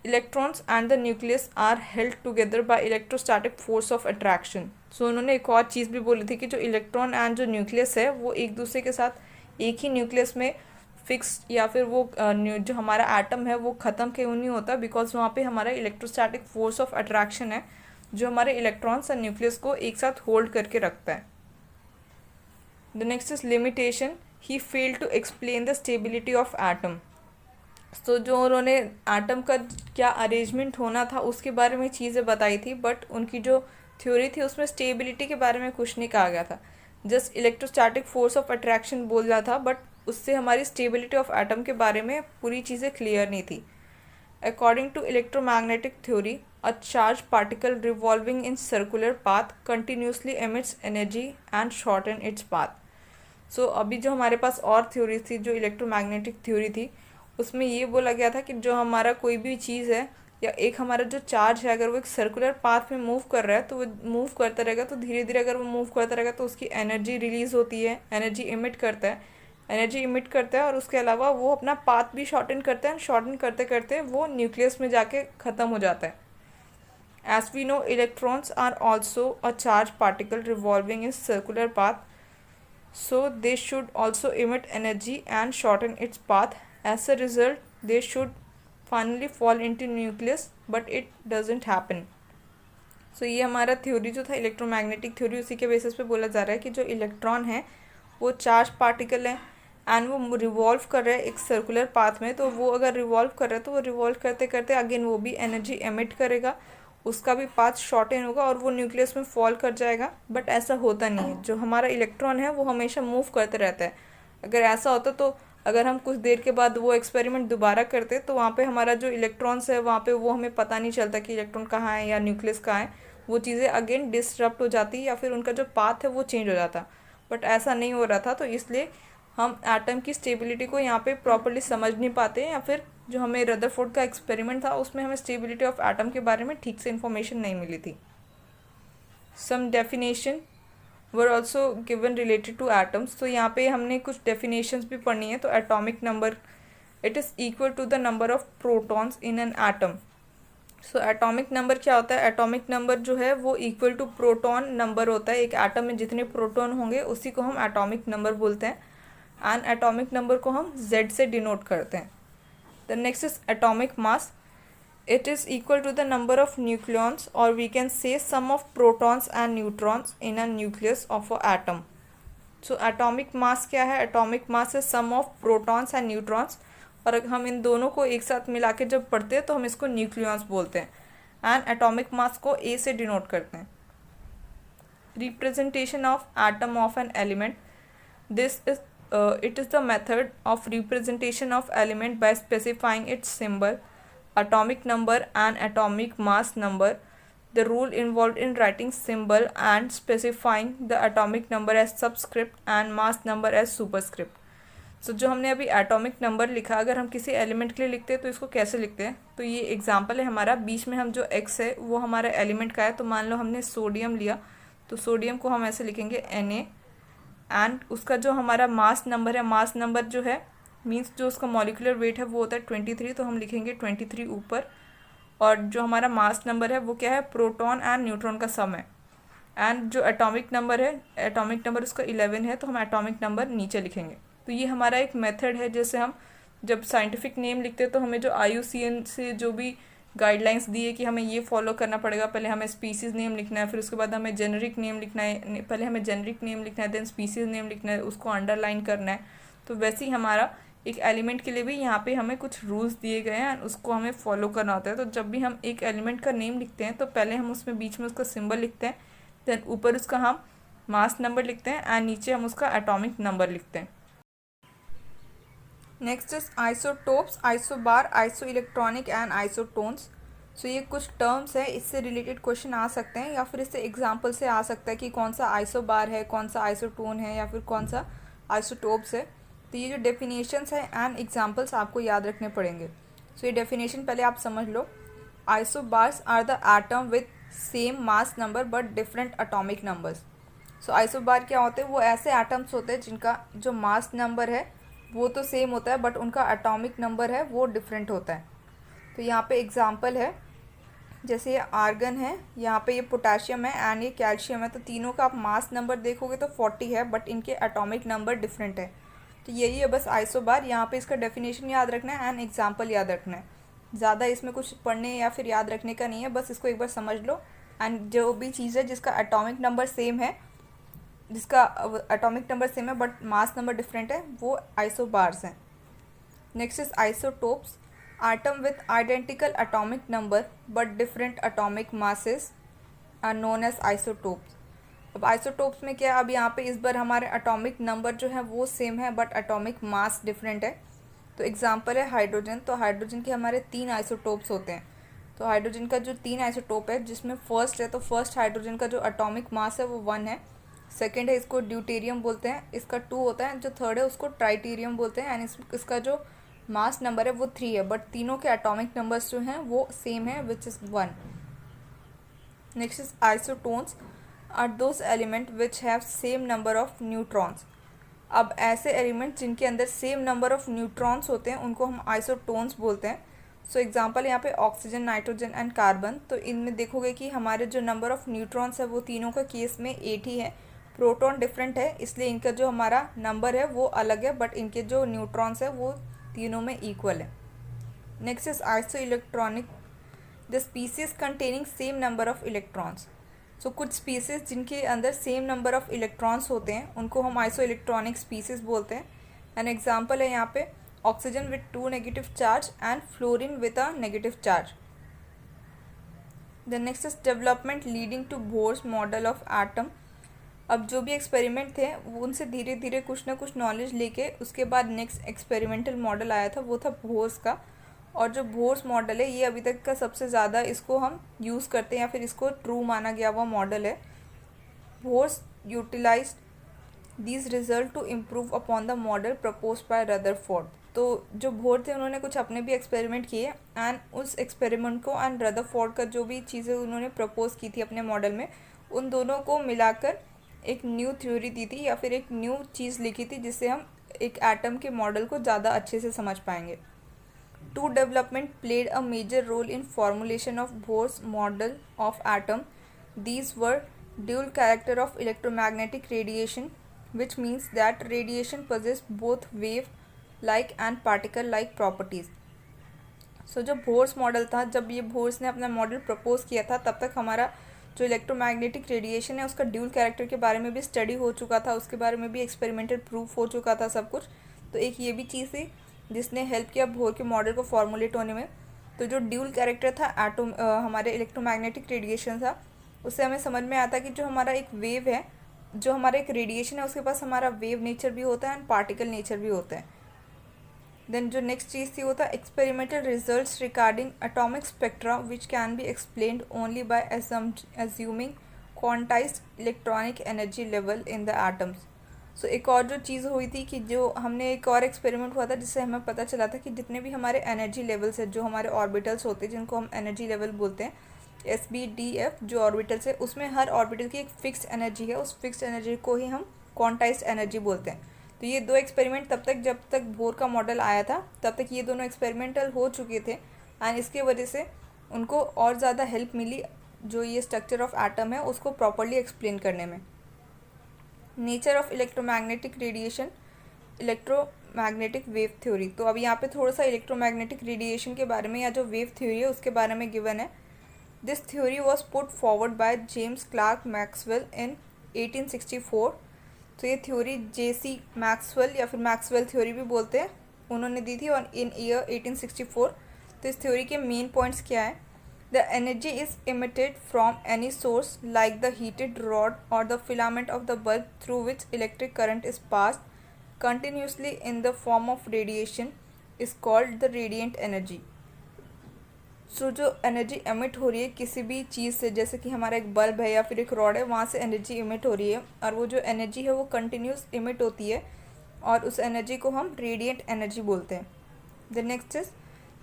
electrons and the nucleus are held together by electrostatic force of attraction. So उन्होंने एक और चीज़ भी बोली थी कि जो इलेक्ट्रॉन एंड जो न्यूक्लियस है वो एक दूसरे के साथ एक ही न्यूक्लियस में फिक्स या फिर वो जो हमारा एटम है वो ख़त्म क्यों नहीं होता, बिकॉज वहाँ पे हमारा इलेक्ट्रोस्टैटिक फोर्स ऑफ अट्रैक्शन है जो हमारे इलेक्ट्रॉन्स और न्यूक्लियस को एक साथ होल्ड करके रखता है। The next is limitation, he failed to explain the stability of atom. तो जो उन्होंने एटम का क्या अरेंजमेंट होना था उसके बारे में चीज़ें बताई थी, बट उनकी जो थ्योरी थी उसमें स्टेबिलिटी के बारे में कुछ नहीं कहा गया था, just electrostatic force of attraction बोल रहा था, बट उससे हमारी स्टेबिलिटी ऑफ एटम के बारे में पूरी चीज़ें क्लियर नहीं थी। According to electromagnetic theory, a charge particle revolving in circular path continuously emits energy and shorten its path. So अभी जो हमारे पास और थ्योरी थी, जो इलेक्ट्रोमैग्नेटिक थ्योरी थी, उसमें ये बोला गया था कि जो हमारा कोई भी चीज़ है या एक हमारा जो चार्ज है अगर वो एक सर्कुलर पाथ में मूव कर रहा है तो वो मूव करता रहेगा, तो धीरे धीरे अगर वो मूव करता रहेगा तो उसकी एनर्जी रिलीज़ होती है, एनर्जी इमिट करता है और उसके अलावा वो अपना पाथ भी शॉर्टन करता है, शॉर्टन करते करते वो न्यूक्लियस में जाके ख़त्म हो जाता है। As we know electrons are also a charge particle revolving in circular path, so they should also emit energy and shorten its path. As a result, they should finally fall into nucleus, but it doesn't happen. So ये हमारा theory जो था electromagnetic theory, उसी के basis पे बोला जा रहा है कि जो इलेक्ट्रॉन है वो चार्ज पार्टिकल है एंड वो रिवॉल्व कर रहा है एक सर्कुलर पाथ में, तो वो अगर रिवॉल्व कर रहा है तो वो रिवॉल्व करते करते अगेन वो भी एनर्जी एमिट करेगा, उसका भी पाथ शॉर्टन होगा और वो न्यूक्लियस में फॉल कर जाएगा। बट ऐसा होता नहीं है, जो हमारा इलेक्ट्रॉन है वो हमेशा मूव करते रहता है। अगर ऐसा होता तो अगर हम कुछ देर के बाद वो एक्सपेरिमेंट दोबारा करते तो वहाँ पे हमारा जो इलेक्ट्रॉन्स है वहाँ पे वो हमें पता नहीं चलता कि इलेक्ट्रॉन कहाँ है या न्यूक्लियस कहाँ है, वो चीज़ें अगेन डिसरप्ट हो जाती या फिर उनका जो पाथ है वो चेंज हो जाता। बट ऐसा नहीं हो रहा था, तो इसलिए हम एटम की स्टेबिलिटी को यहाँ पे प्रॉपर्ली समझ नहीं पाते, या फिर जो हमें रदरफोर्ड का एक्सपेरिमेंट था उसमें हमें स्टेबिलिटी ऑफ एटम के बारे में ठीक से इन्फॉर्मेशन नहीं मिली थी। Some definition were also given related to atoms. तो यहाँ पे हमने कुछ डेफिनेशंस भी पढ़नी है। तो atomic number, it is equal to the number of protons in an atom. So atomic number क्या होता है? एटॉमिक नंबर जो है वो इक्वल टू प्रोटॉन नंबर होता है। एक एटम में जितने प्रोटॉन होंगे उसी को हम एटॉमिक नंबर बोलते हैं, एंड एटॉमिक नंबर को हम Z से डिनोट करते हैं। The next is atomic mass, it is equal to the number of nucleons, or we can say sum of protons and neutrons in a nucleus of a atom. So atomic mass क्या है? atomic mass is sum of protons and neutrons, और हम इन दोनों को एक साथ मिला के जब पढ़ते हैं तो हम इसको न्यूक्लियॉन्स बोलते हैं, एंड एटॉमिक मास को A से डिनोट करते हैं। Representation of atom of an element, this is it is the method of representation of element by specifying its symbol, atomic number and atomic mass number. The rule involved in writing symbol and specifying the atomic number as subscript and mass number as superscript. So जो हमने अभी atomic number लिखा, अगर हम किसी element के लिए लिखते हैं तो इसको कैसे लिखते हैं? तो ये एग्जांपल है हमारा, बीच में हम जो x है वो हमारा एलिमेंट का है। तो मान लो हमने सोडियम लिया, तो सोडियम को हम ऐसे लिखेंगे Na, एंड उसका जो हमारा मास नंबर है, मास नंबर जो है मींस जो उसका मॉलिक्यूलर वेट है वो होता है 23, तो हम लिखेंगे 23 ऊपर, और जो हमारा मास नंबर है वो क्या है? प्रोटॉन एंड न्यूट्रॉन का सम है। एंड जो एटॉमिक नंबर है, एटॉमिक नंबर उसका 11 है, तो हम एटॉमिक नंबर नीचे लिखेंगे। तो ये हमारा एक मेथड है, जैसे हम जब साइंटिफिक नेम लिखते हैं तो हमें जो IUCN से जो भी गाइडलाइंस दी है कि हमें ये फॉलो करना पड़ेगा, पहले हमें स्पीसीज़ नेम लिखना है, फिर उसके बाद हमें जेनरिक नेम लिखना है, पहले हमें जेनरिक नेम लिखना है, देन स्पीसीज़ नेम लिखना है, उसको अंडरलाइन करना है। तो वैसे ही हमारा एक एलिमेंट के लिए भी यहाँ पे हमें कुछ रूल्स दिए गए हैं, उसको हमें फॉलो करना होता है। तो जब भी हम एक एलिमेंट का नेम लिखते हैं तो पहले हम उसमें बीच में उसका सिंबल लिखते हैं, देन ऊपर उसका हम मास नंबर लिखते हैं, एंड नीचे हम उसका एटॉमिक नंबर लिखते हैं। Next is isotopes, isobar, isoelectronic and isotones. So ये कुछ टर्म्स है, इससे रिलेटेड क्वेश्चन आ सकते हैं या फिर इससे एग्जाम्पल से आ सकता है कि कौन सा आइसोबार है, कौन सा आइसोटोन है, या फिर कौन सा आइसोटोप्स है। तो ये जो डेफिनेशंस हैं एंड एग्जांपल्स आपको याद रखने पड़ेंगे। सो ये डेफिनेशन पहले आप समझ लो। Isobars are the atom with same mass number but different atomic numbers. So isobar क्या होते हैं, वो ऐसे एटम्स होते हैं जिनका जो मास नंबर है वो तो सेम होता है बट उनका एटॉमिक नंबर है वो डिफरेंट होता है। तो यहाँ पे एग्जांपल है, जैसे ये आर्गन है, यहाँ पे ये पोटाशियम है एंड ये कैल्शियम है। तो तीनों का आप मास नंबर देखोगे तो 40 है बट इनके एटॉमिक नंबर डिफरेंट है। तो यही है बस आइसोबार। यहाँ पे इसका डेफिनेशन याद रखना है एंड एग्जांपल याद रखना है। ज़्यादा इसमें कुछ पढ़ने या फिर याद रखने का नहीं है, बस इसको एक बार समझ लो। एंड जो भी चीज़ है जिसका एटॉमिक नंबर सेम है, जिसका एटॉमिक नंबर सेम है बट मास नंबर डिफरेंट है, वो आइसोबार्स हैं। Next is isotopes. Atom with identical atomic number but different atomic masses are known as isotopes. अब आइसोटोप्स में क्या है, अब यहाँ पे इस बार हमारे एटॉमिक नंबर जो है वो सेम है बट एटॉमिक मास डिफरेंट है। तो एग्जांपल है हाइड्रोजन। तो हाइड्रोजन के हमारे 3 आइसोटोप्स होते हैं। तो हाइड्रोजन का जो 3 आइसोटोप है, जिसमें फर्स्ट है, तो फर्स्ट हाइड्रोजन का जो एटॉमिक मास है वो 1 है। सेकेंड है, इसको ड्यूटेरियम बोलते हैं, इसका 2 होता है। जो थर्ड है उसको ट्राइटेरियम बोलते हैं एंड इसका जो मास नंबर है वो 3 है बट तीनों के एटॉमिक नंबर्स जो हैं वो सेम है, which is 1। Next is isotones are those element which have same number of neutrons. अब ऐसे एलिमेंट जिनके अंदर सेम नंबर ऑफ न्यूट्रॉन्स होते हैं उनको हम आइसोटोन्स बोलते हैं। सो एग्जांपल यहाँ पे ऑक्सीजन, नाइट्रोजन एंड कार्बन। तो इनमें देखोगे कि हमारे जो नंबर ऑफ न्यूट्रॉन्स है वो तीनों का केस में 8 ही है। प्रोटॉन डिफरेंट है, इसलिए इनका जो हमारा नंबर है वो अलग है बट इनके जो न्यूट्रॉन्स है वो तीनों में इक्वल है। Next is isoelectronic, the species containing same number of electrons. So कुछ स्पीसीज जिनके अंदर सेम नंबर ऑफ इलेक्ट्रॉन्स होते हैं उनको हम आइसो इलेक्ट्रॉनिक स्पीसीज बोलते हैं। एन एग्जाम्पल है यहाँ पे oxygen with 2 negative charge and fluorine with a negative charge. The next is development leading to Bohr's model of atom. अब जो भी एक्सपेरिमेंट थे वो उनसे धीरे धीरे कुछ ना कुछ नॉलेज लेके उसके बाद नेक्स्ट एक्सपेरिमेंटल मॉडल आया था, वो था बोर्स का। और जो बोर्स मॉडल है ये अभी तक का सबसे ज़्यादा इसको हम यूज़ करते हैं या फिर इसको ट्रू माना गया हुआ मॉडल है। Bohr's utilise these result to improve upon the model propose by Rutherford. तो जो बोर थे उन्होंने कुछ अपने भी एक्सपेरिमेंट किए एंड उस एक्सपेरिमेंट को एंड रदरफोर्ड का जो भी चीज़ें उन्होंने प्रपोज की थी अपने मॉडल में, उन दोनों को मिलाकर एक न्यू थ्योरी दी थी या फिर एक न्यू चीज़ लिखी थी जिससे हम एक एटम के मॉडल को ज़्यादा अच्छे से समझ पाएंगे। Two development played a major role in formulation of Bohr's model of atom. These were dual character of electromagnetic radiation, which means that radiation possess both wave like and particle like properties. So जो Bohr's model था, जब ये bourse ने अपना model propose किया था तब तक हमारा जो इलेक्ट्रोमैग्नेटिक रेडिएशन है उसका ड्यूल कैरेक्टर के बारे में भी स्टडी हो चुका था, उसके बारे में भी एक्सपेरिमेंटल प्रूफ हो चुका था सब कुछ। तो एक ये भी चीज़ थी जिसने हेल्प किया बोर के मॉडल को फॉर्मुलेट होने में। तो जो ड्यूल कैरेक्टर था हमारे इलेक्ट्रोमैग्नेटिक रेडिएशन था, उससे हमें समझ में आता कि जो हमारा एक वेव है, जो हमारा एक रेडिएशन है, उसके पास हमारा वेव नेचर भी होता है एंड पार्टिकल नेचर भी होता है। देन जो नेक्स्ट चीज़ थी वो था experimental results regarding atomic spectra which can be explained only by assuming quantized electronic energy level in the atoms. So एक और जो चीज़ हुई थी कि जो हमने एक और एक्सपेरिमेंट हुआ था जिससे हमें पता चला था कि जितने भी हमारे एनर्जी लेवल्स है, जो हमारे ऑर्बिटल्स होते हैं जिनको हम एनर्जी लेवल बोलते हैं, SBDF जो ऑर्बिटल्स है, उसमें हर ऑर्बिटल की एक फिक्स्ड एनर्जी है, उस फिक्स्ड एनर्जी को ही हम क्वांटाइज्ड एनर्जी बोलते हैं। तो ये दो एक्सपेरिमेंट तब तक, जब तक बोर का मॉडल आया था तब तक ये दोनों एक्सपेरिमेंटल हो चुके थे एंड इसके वजह से उनको और ज़्यादा हेल्प मिली जो ये स्ट्रक्चर ऑफ एटम है उसको प्रॉपरली एक्सप्लेन करने में। Nature of electromagnetic radiation, electromagnetic wave theory. तो अब यहाँ पे थोड़ा सा इलेक्ट्रोमैग्नेटिक रेडिएशन के बारे में या जो वेव थ्योरी है उसके बारे में गिवन है। This theory was put forward by James Clerk Maxwell in 1864। तो ये थ्योरी JC मैक्सवेल या फिर मैक्सवेल थ्योरी भी बोलते हैं, उन्होंने दी थी और इन ईयर 1864। तो इस थ्योरी के मेन पॉइंट्स क्या है? The energy is emitted from any source like the heated rod और the filament of the bulb through which electric current is passed continuously in the form of radiation is called the radiant energy. So जो energy emit हो रही है किसी भी चीज़ से, जैसे कि हमारा एक बल्ब है या फिर एक रॉड है, वहाँ से एनर्जी इमिट हो रही है और वो जो एनर्जी है वो कंटिन्यूस इमिट होती है और उस एनर्जी को हम रेडिएंट एनर्जी बोलते हैं। The next is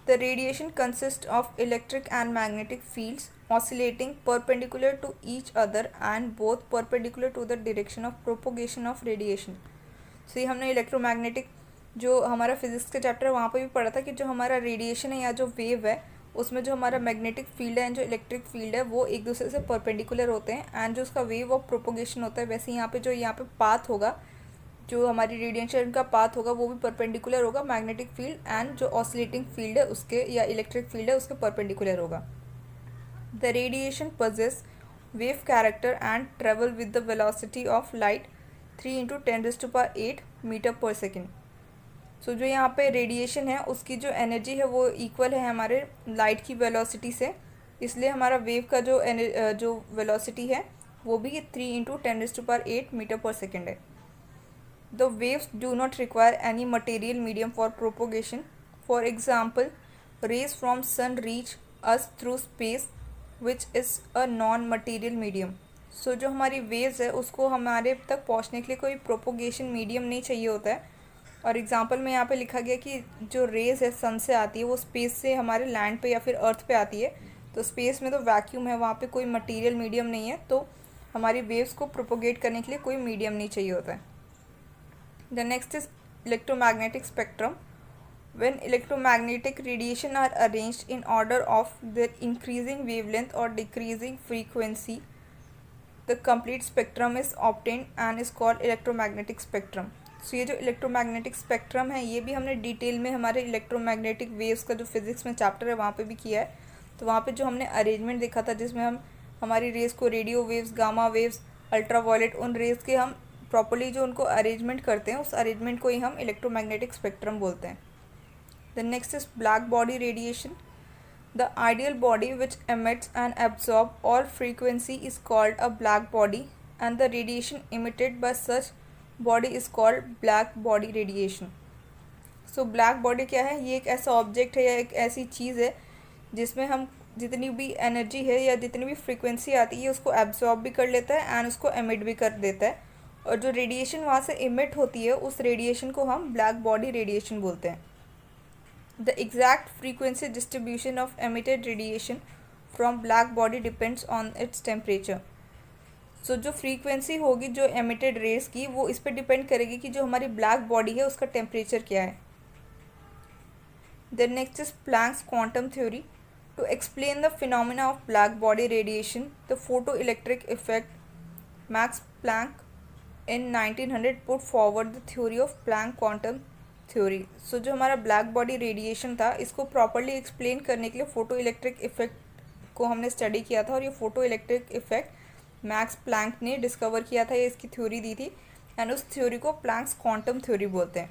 the radiation consist of electric and magnetic fields oscillating perpendicular to each other and both perpendicular to the direction of propagation of radiation. So ये हमने इलेक्ट्रोमैग्नेटिक जो हमारा physics का chapter है वहाँ पे भी पढ़ा था कि जो हमारा रेडिएशन है या जो वेव है उसमें जो हमारा मैग्नेटिक फील्ड है एंड जो इलेक्ट्रिक फील्ड है वो एक दूसरे से परपेंडिकुलर होते हैं एंड जो उसका वेव ऑफ प्रोपोगेशन होता है वैसे यहाँ पे पाथ होगा, जो हमारी रेडिएशन का पाथ होगा वो भी परपेंडिकुलर होगा मैग्नेटिक फील्ड एंड जो ऑसिलेटिंग फील्ड है उसके या इलेक्ट्रिक फील्ड है उसके परपेंडिकुलर होगा। The radiation possess wave character and travel with the velocity of light 3 × 10⁸ metre पर सेकेंड। सो जो यहाँ पे रेडिएशन है उसकी जो एनर्जी है वो इक्वल है हमारे लाइट की वेलोसिटी से, इसलिए हमारा वेव का जो वेलोसिटी है वो भी 3 × 10⁸ मीटर पर सेकेंड है। The waves do not require any material medium for propagation. For example rays from sun reach us through space which is a non material medium. So जो हमारी वेव्स है उसको हमारे तक पहुँचने के लिए कोई प्रोपोगेशन मीडियम नहीं चाहिए होता है। और एग्जांपल में यहाँ पे लिखा गया कि जो रेज़ है सन से आती है वो स्पेस से हमारे लैंड पे या फिर अर्थ पे आती है, तो स्पेस में तो वैक्यूम है, वहाँ पे कोई मटेरियल मीडियम नहीं है, तो हमारी वेव्स को प्रोपोगेट करने के लिए कोई मीडियम नहीं चाहिए होता है। The next is electromagnetic spectrum. When electromagnetic radiation are arranged in order of their increasing wavelength और decreasing frequency the complete spectrum is obtained and is called electromagnetic spectrum. So ये जो इलेक्ट्रोमैग्नेटिक स्पेक्ट्रम है ये भी हमने detail में हमारे electromagnetic waves का जो फिजिक्स में चैप्टर है वहाँ पे भी किया है। तो वहाँ पे जो हमने अरेंजमेंट देखा था जिसमें हम हमारी रेज़ को radio waves, gamma waves, ultraviolet, उन रेज़ के हम प्रॉपर्ली जो उनको अरेंजमेंट करते हैं उस अरेंजमेंट को ही हम इलेक्ट्रोमैग्नेटिक स्पेक्ट्रम बोलते हैं। The next is black body radiation. The ideal body which emits and absorb all frequency is called a black body and the radiation emitted by such body is called black body radiation. So black body क्या है? ये एक ऐसा object है या एक ऐसी चीज़ है जिसमें हम जितनी भी एनर्जी है या जितनी भी फ्रीक्वेंसी आती है उसको एब्जॉर्ब भी कर लेता है एंड उसको एमिट भी कर देता है, और जो रेडिएशन वहाँ से इमिट होती है उस रेडिएशन को हम ब्लैक बॉडी रेडिएशन बोलते हैं। The exact frequency distribution of emitted radiation from black body depends on its temperature. So जो फ्रीक्वेंसी होगी जो एमिटेड रेज की वो इस पर डिपेंड करेगी कि जो हमारी ब्लैक बॉडी है उसका टेम्परेचर क्या है। Then next is Planck's quantum theory. To explain the phenomena of black body radiation the photo electric effect Max Planck in 1900 put forward the theory of Planck quantum theory. So जो हमारा black body radiation था इसको properly explain करने के लिए photo electric effect को हमने study किया था, और ये photoelectric effect Max Planck ने डिस्कवर किया था, ये इसकी थ्योरी दी थी एंड उस थ्योरी को प्लैंक्स क्वांटम थ्योरी बोलते हैं।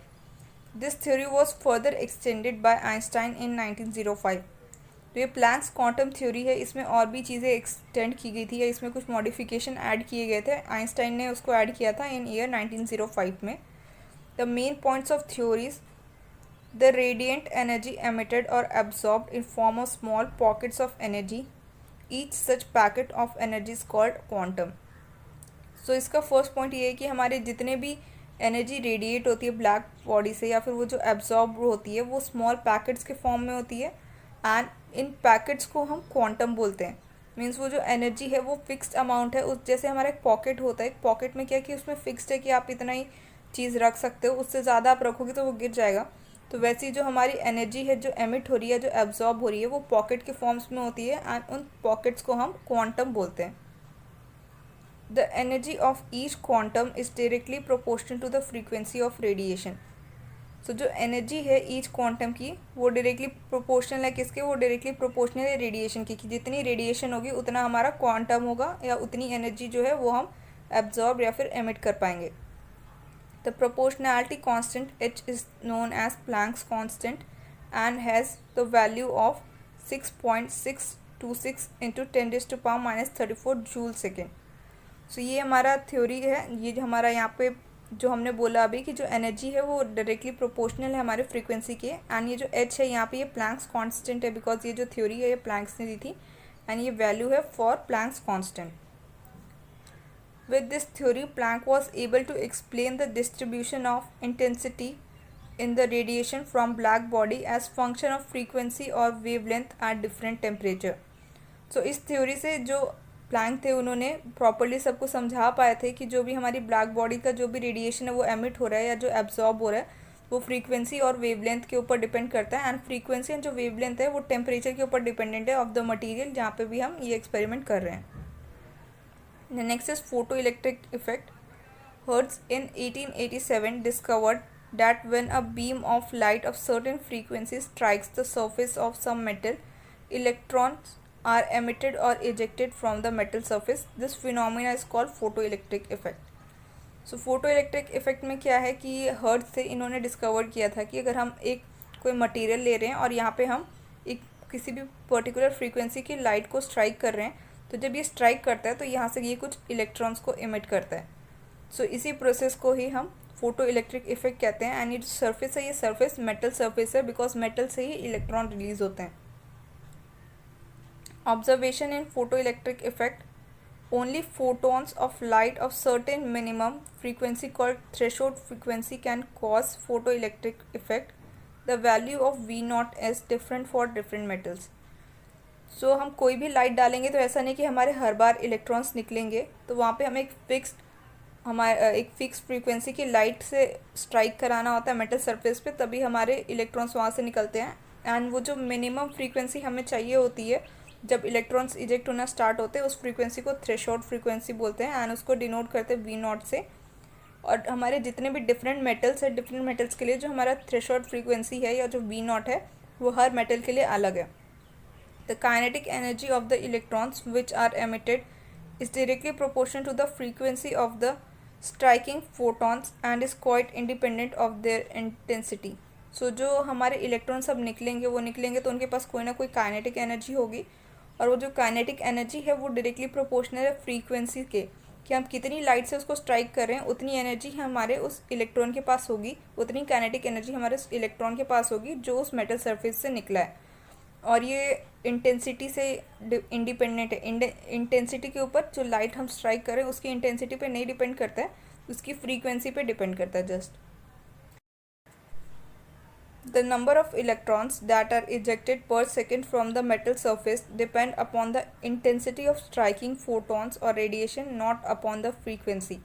This theory was further extended by Einstein in 1905। तो ये प्लैंक्स क्वांटम थ्योरी है, इसमें और भी चीज़ें एक्सटेंड की गई थी या इसमें कुछ मॉडिफिकेशन ऐड किए गए थे, आइंस्टाइन ने उसको ऐड किया था इन ईयर 1905 में। The main points of theories the radiant energy emitted और absorbed in form of small pockets of energy, each such packet of energy is called quantum. So इसका फर्स्ट पॉइंट ये है कि हमारे जितने भी एनर्जी रेडिएट होती है ब्लैक बॉडी से या फिर वो जो एब्जॉर्ब होती है वो स्मॉल पैकेट्स के फॉर्म में होती है एंड इन पैकेट्स को हम क्वांटम बोलते हैं। मीन्स वो जो एनर्जी है वो फिक्स्ड अमाउंट है, उस जैसे हमारा एक पॉकेट होता है, एक पॉकेट में क्या कि उसमें फिक्स्ड है कि आप इतना ही चीज़ रख सकते हो, उससे ज़्यादा आप रखोगे तो वो गिर जाएगा। तो वैसी जो हमारी एनर्जी है जो एमिट हो रही है, जो एब्जॉर्ब हो रही है, वो पॉकेट के फॉर्म्स में होती है एंड उन पॉकेट्स को हम क्वांटम बोलते हैं। The energy of each quantum is directly proportional to the frequency of radiation. So जो एनर्जी है ईच क्वांटम की वो डायरेक्टली प्रोपोर्शनल है किसके? वो डायरेक्टली प्रोपोर्शनल है रेडिएशन की, कि जितनी रेडिएशन होगी उतना हमारा क्वांटम होगा या उतनी एनर्जी जो है वो हम एब्जॉर्ब या फिर एमिट कर पाएंगे। The proportionality constant H is known as Planck's constant and has the value of 6.626 into 10⁻⁻34 joule second. So ये हमारा थ्योरी है, ये जो हमारा यहाँ पे जो हमने बोला अभी कि जो एनर्जी है वो डायरेक्टली प्रोपोर्शनल है हमारे फ्रीक्वेंसी के, एंड ये जो H है यहाँ पे ये प्लैंक्स कांस्टेंट है बिकॉज ये जो थ्योरी है ये प्लैंक्स ने दी थी एंड ये वैल्यू है for Planck's constant. With this theory, Planck was able to explain the distribution of intensity in the radiation from black body as function of frequency or wavelength at different temperature. So इस theory से जो Planck थे उन्होंने properly सबको समझा पाए थे कि जो भी हमारी ब्लैक बॉडी का जो भी रेडिएशन है वो एमिट हो रहा है या जो एब्जॉर्ब हो रहा है वो फ्रीक्वेंसी और वेवलेंथ के ऊपर डिपेंड करता है, एंड फ्रीक्वेंसी एंड जो वेवलेंथ है वो टेम्परेचर के ऊपर डिपेंडेंट है ऑफ द मटेरियल जहाँ पे भी हम ये एक्सपेरिमेंट कर रहे हैं. The next is photoelectric effect. Hertz in 1887 discovered that when a beam of light of certain frequency strikes the surface of some metal, electrons are emitted or ejected from the metal surface. This phenomena is called photoelectric effect. So photoelectric effect में क्या है कि hertz से इन्होंने discover किया था कि अगर हम एक कोई मटेरियल ले रहे हैं और यहाँ पे हम एक किसी भी पर्टिकुलर फ्रीक्वेंसी की लाइट को स्ट्राइक कर रहे हैं, तो जब ये स्ट्राइक करता है तो यहाँ से ये कुछ इलेक्ट्रॉन्स को इमिट करता है. सो इसी प्रोसेस को ही हम फोटो इलेक्ट्रिक इफेक्ट कहते हैं. एंड ये जो सरफेस है ये सरफेस मेटल सरफेस है बिकॉज मेटल से ही इलेक्ट्रॉन रिलीज होते हैं. Observation in photo electric effect. Only photons of light of certain minimum frequency called threshold frequency can cause photo electric effect. The value of V0 is different for different metals. So हम कोई भी light डालेंगे तो ऐसा नहीं कि हमारे हर बार electrons निकलेंगे, तो वहाँ पे हमें एक फिक्स फ्रीक्वेंसी की लाइट से स्ट्राइक कराना होता है मेटल सरफेस पे, तभी हमारे इलेक्ट्रॉन्स वहाँ से निकलते हैं. एंड वो जो मिनिमम फ्रीक्वेंसी हमें चाहिए होती है जब इलेक्ट्रॉन्स इजेक्ट होना स्टार्ट होते हैं उस फ्रीक्वेंसी को थ्रेशोल्ड फ्रीक्वेंसी बोलते हैं एंड उसको डिनोट करते हैं V0 से. और हमारे जितने भी डिफरेंट मेटल्स है, डिफरेंट मेटल्स के लिए जो हमारा थ्रेशोल्ड फ्रीक्वेंसी है या जो V0 है वो हर मेटल के लिए अलग है. The kinetic energy of the electrons which are emitted is directly proportional to the frequency of the striking photons and is quite independent of their intensity. So जो हमारे इलेक्ट्रॉन सब निकलेंगे तो उनके पास कोई ना कोई काइनेटिक एनर्जी होगी, और वो जो काइनेटिक एनर्जी है वो डायरेक्टली प्रोपोर्शनल है फ्रीक्वेंसी के, कि हम कितनी लाइट से उसको स्ट्राइक कर रहे हैं उतनी एनर्जी हमारे उस इलेक्ट्रॉन के पास होगी, उतनी काइनेटिक एनर्जी हमारे उस इलेक्ट्रॉन के पास होगी जो उस मेटल सरफेस से निकला है. और ये इंटेंसिटी से इंडिपेंडेंट है. इंटेंसिटी के ऊपर जो लाइट हम स्ट्राइक करें उसकी इंटेंसिटी पे नहीं डिपेंड करता है, उसकी फ्रीक्वेंसी पे डिपेंड करता है just. The number of electrons that are ejected per second from the metal surface depend upon the intensity of striking photons और radiation, not upon the frequency.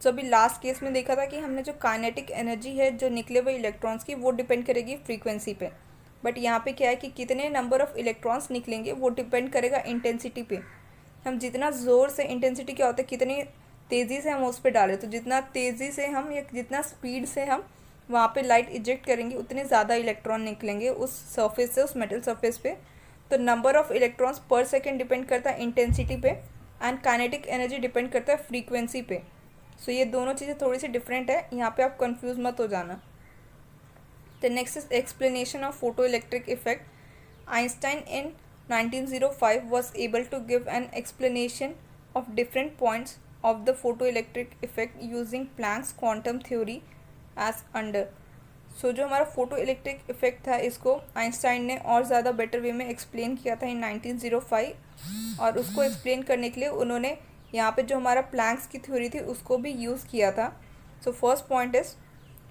तो अभी लास्ट केस में देखा था कि हमने जो काइनेटिक एनर्जी है जो निकले हुए इलेक्ट्रॉन्स की वो डिपेंड करेगी फ्रीक्वेंसी पे, बट यहाँ पे क्या है कि कितने नंबर ऑफ इलेक्ट्रॉन्स निकलेंगे वो डिपेंड करेगा इंटेंसिटी पे. हम जितना ज़ोर से, इंटेंसिटी क्या होता है कितनी तेज़ी से हम उस पर डालें, तो जितना तेज़ी से हम या जितना स्पीड से हम वहाँ पे लाइट इजेक्ट करेंगे उतने ज़्यादा इलेक्ट्रॉन निकलेंगे उस सरफेस से, उस मेटल सरफेस पे. तो नंबर ऑफ इलेक्ट्रॉन्स पर सेकेंड डिपेंड करता है इंटेंसिटी पे एंड काइनेटिक एनर्जी डिपेंड करता है फ्रीक्वेंसी पे. सो ये दोनों चीज़ें थोड़ी सी डिफरेंट है, यहाँ पर आप कन्फ्यूज़ मत हो जाना. The next is explanation of photoelectric effect. Einstein in 1905 was able to give an explanation of different points of the photoelectric effect using Planck's quantum theory as under. So जो हमारा photoelectric effect था इसको Einstein ने और ज़्यादा better way में explain किया था इन 1905, और उसको एक्सप्लेन करने के लिए उन्होंने यहाँ पे जो हमारा प्लैंक्स की थ्योरी थी उसको भी यूज़ किया था. सो first point is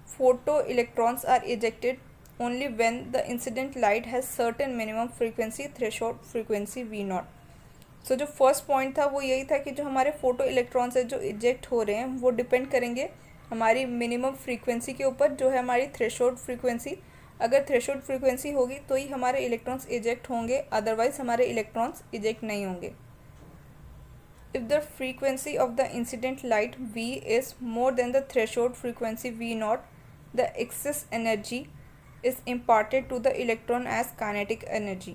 photoelectrons are ejected only when the incident light has certain minimum frequency threshold frequency V0. सो जो फर्स्ट पॉइंट था वो यही था कि जो हमारे फोटो इलेक्ट्रॉन्स है जो इजेक्ट हो रहे हैं वो डिपेंड करेंगे हमारी मिनिमम फ्रीक्वेंसी के ऊपर जो है हमारी थ्रेशोल्ड फ्रीक्वेंसी. अगर थ्रेशोल्ड फ्रीक्वेंसी होगी तो ही हमारे इलेक्ट्रॉन्स इजेक्ट होंगे, अदरवाइज हमारे इलेक्ट्रॉन्स इजेक्ट नहीं होंगे. If the frequency of the incident light V is more than the threshold frequency V0, the excess energy is imparted to the electron as kinetic energy.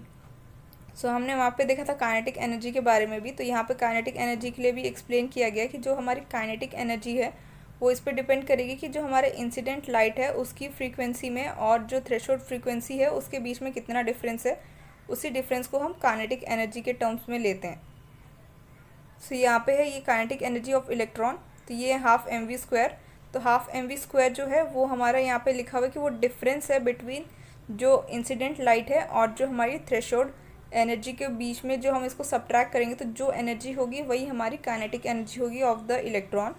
सो हमने वहाँ पे देखा था kinetic energy के बारे में भी, तो यहाँ पे काइनेटिक एनर्जी के लिए भी एक्सप्लेन किया गया कि जो हमारी काइनेटिक एनर्जी है वो इस पर डिपेंड करेगी कि जो हमारे इंसिडेंट लाइट है उसकी फ्रीक्वेंसी में और जो थ्रेशोल्ड फ्रीक्वेंसी है उसके बीच में कितना डिफरेंस है, उसी डिफरेंस को हम काइनेटिक एनर्जी के टर्म्स में लेते हैं. सो यहाँ पे है ये काइनेटिक एनर्जी ऑफ इलेक्ट्रॉन, तो ये ½ mv². तो ½ mv² जो है वो हमारा यहाँ पे लिखा हुआ है कि वो डिफरेंस है बिटवीन जो इंसिडेंट लाइट है और जो हमारी थ्रेशोल्ड एनर्जी के बीच में जो हम इसको सब्ट्रैक्ट करेंगे तो जो एनर्जी होगी वही हमारी काइनेटिक एनर्जी होगी ऑफ द इलेक्ट्रॉन।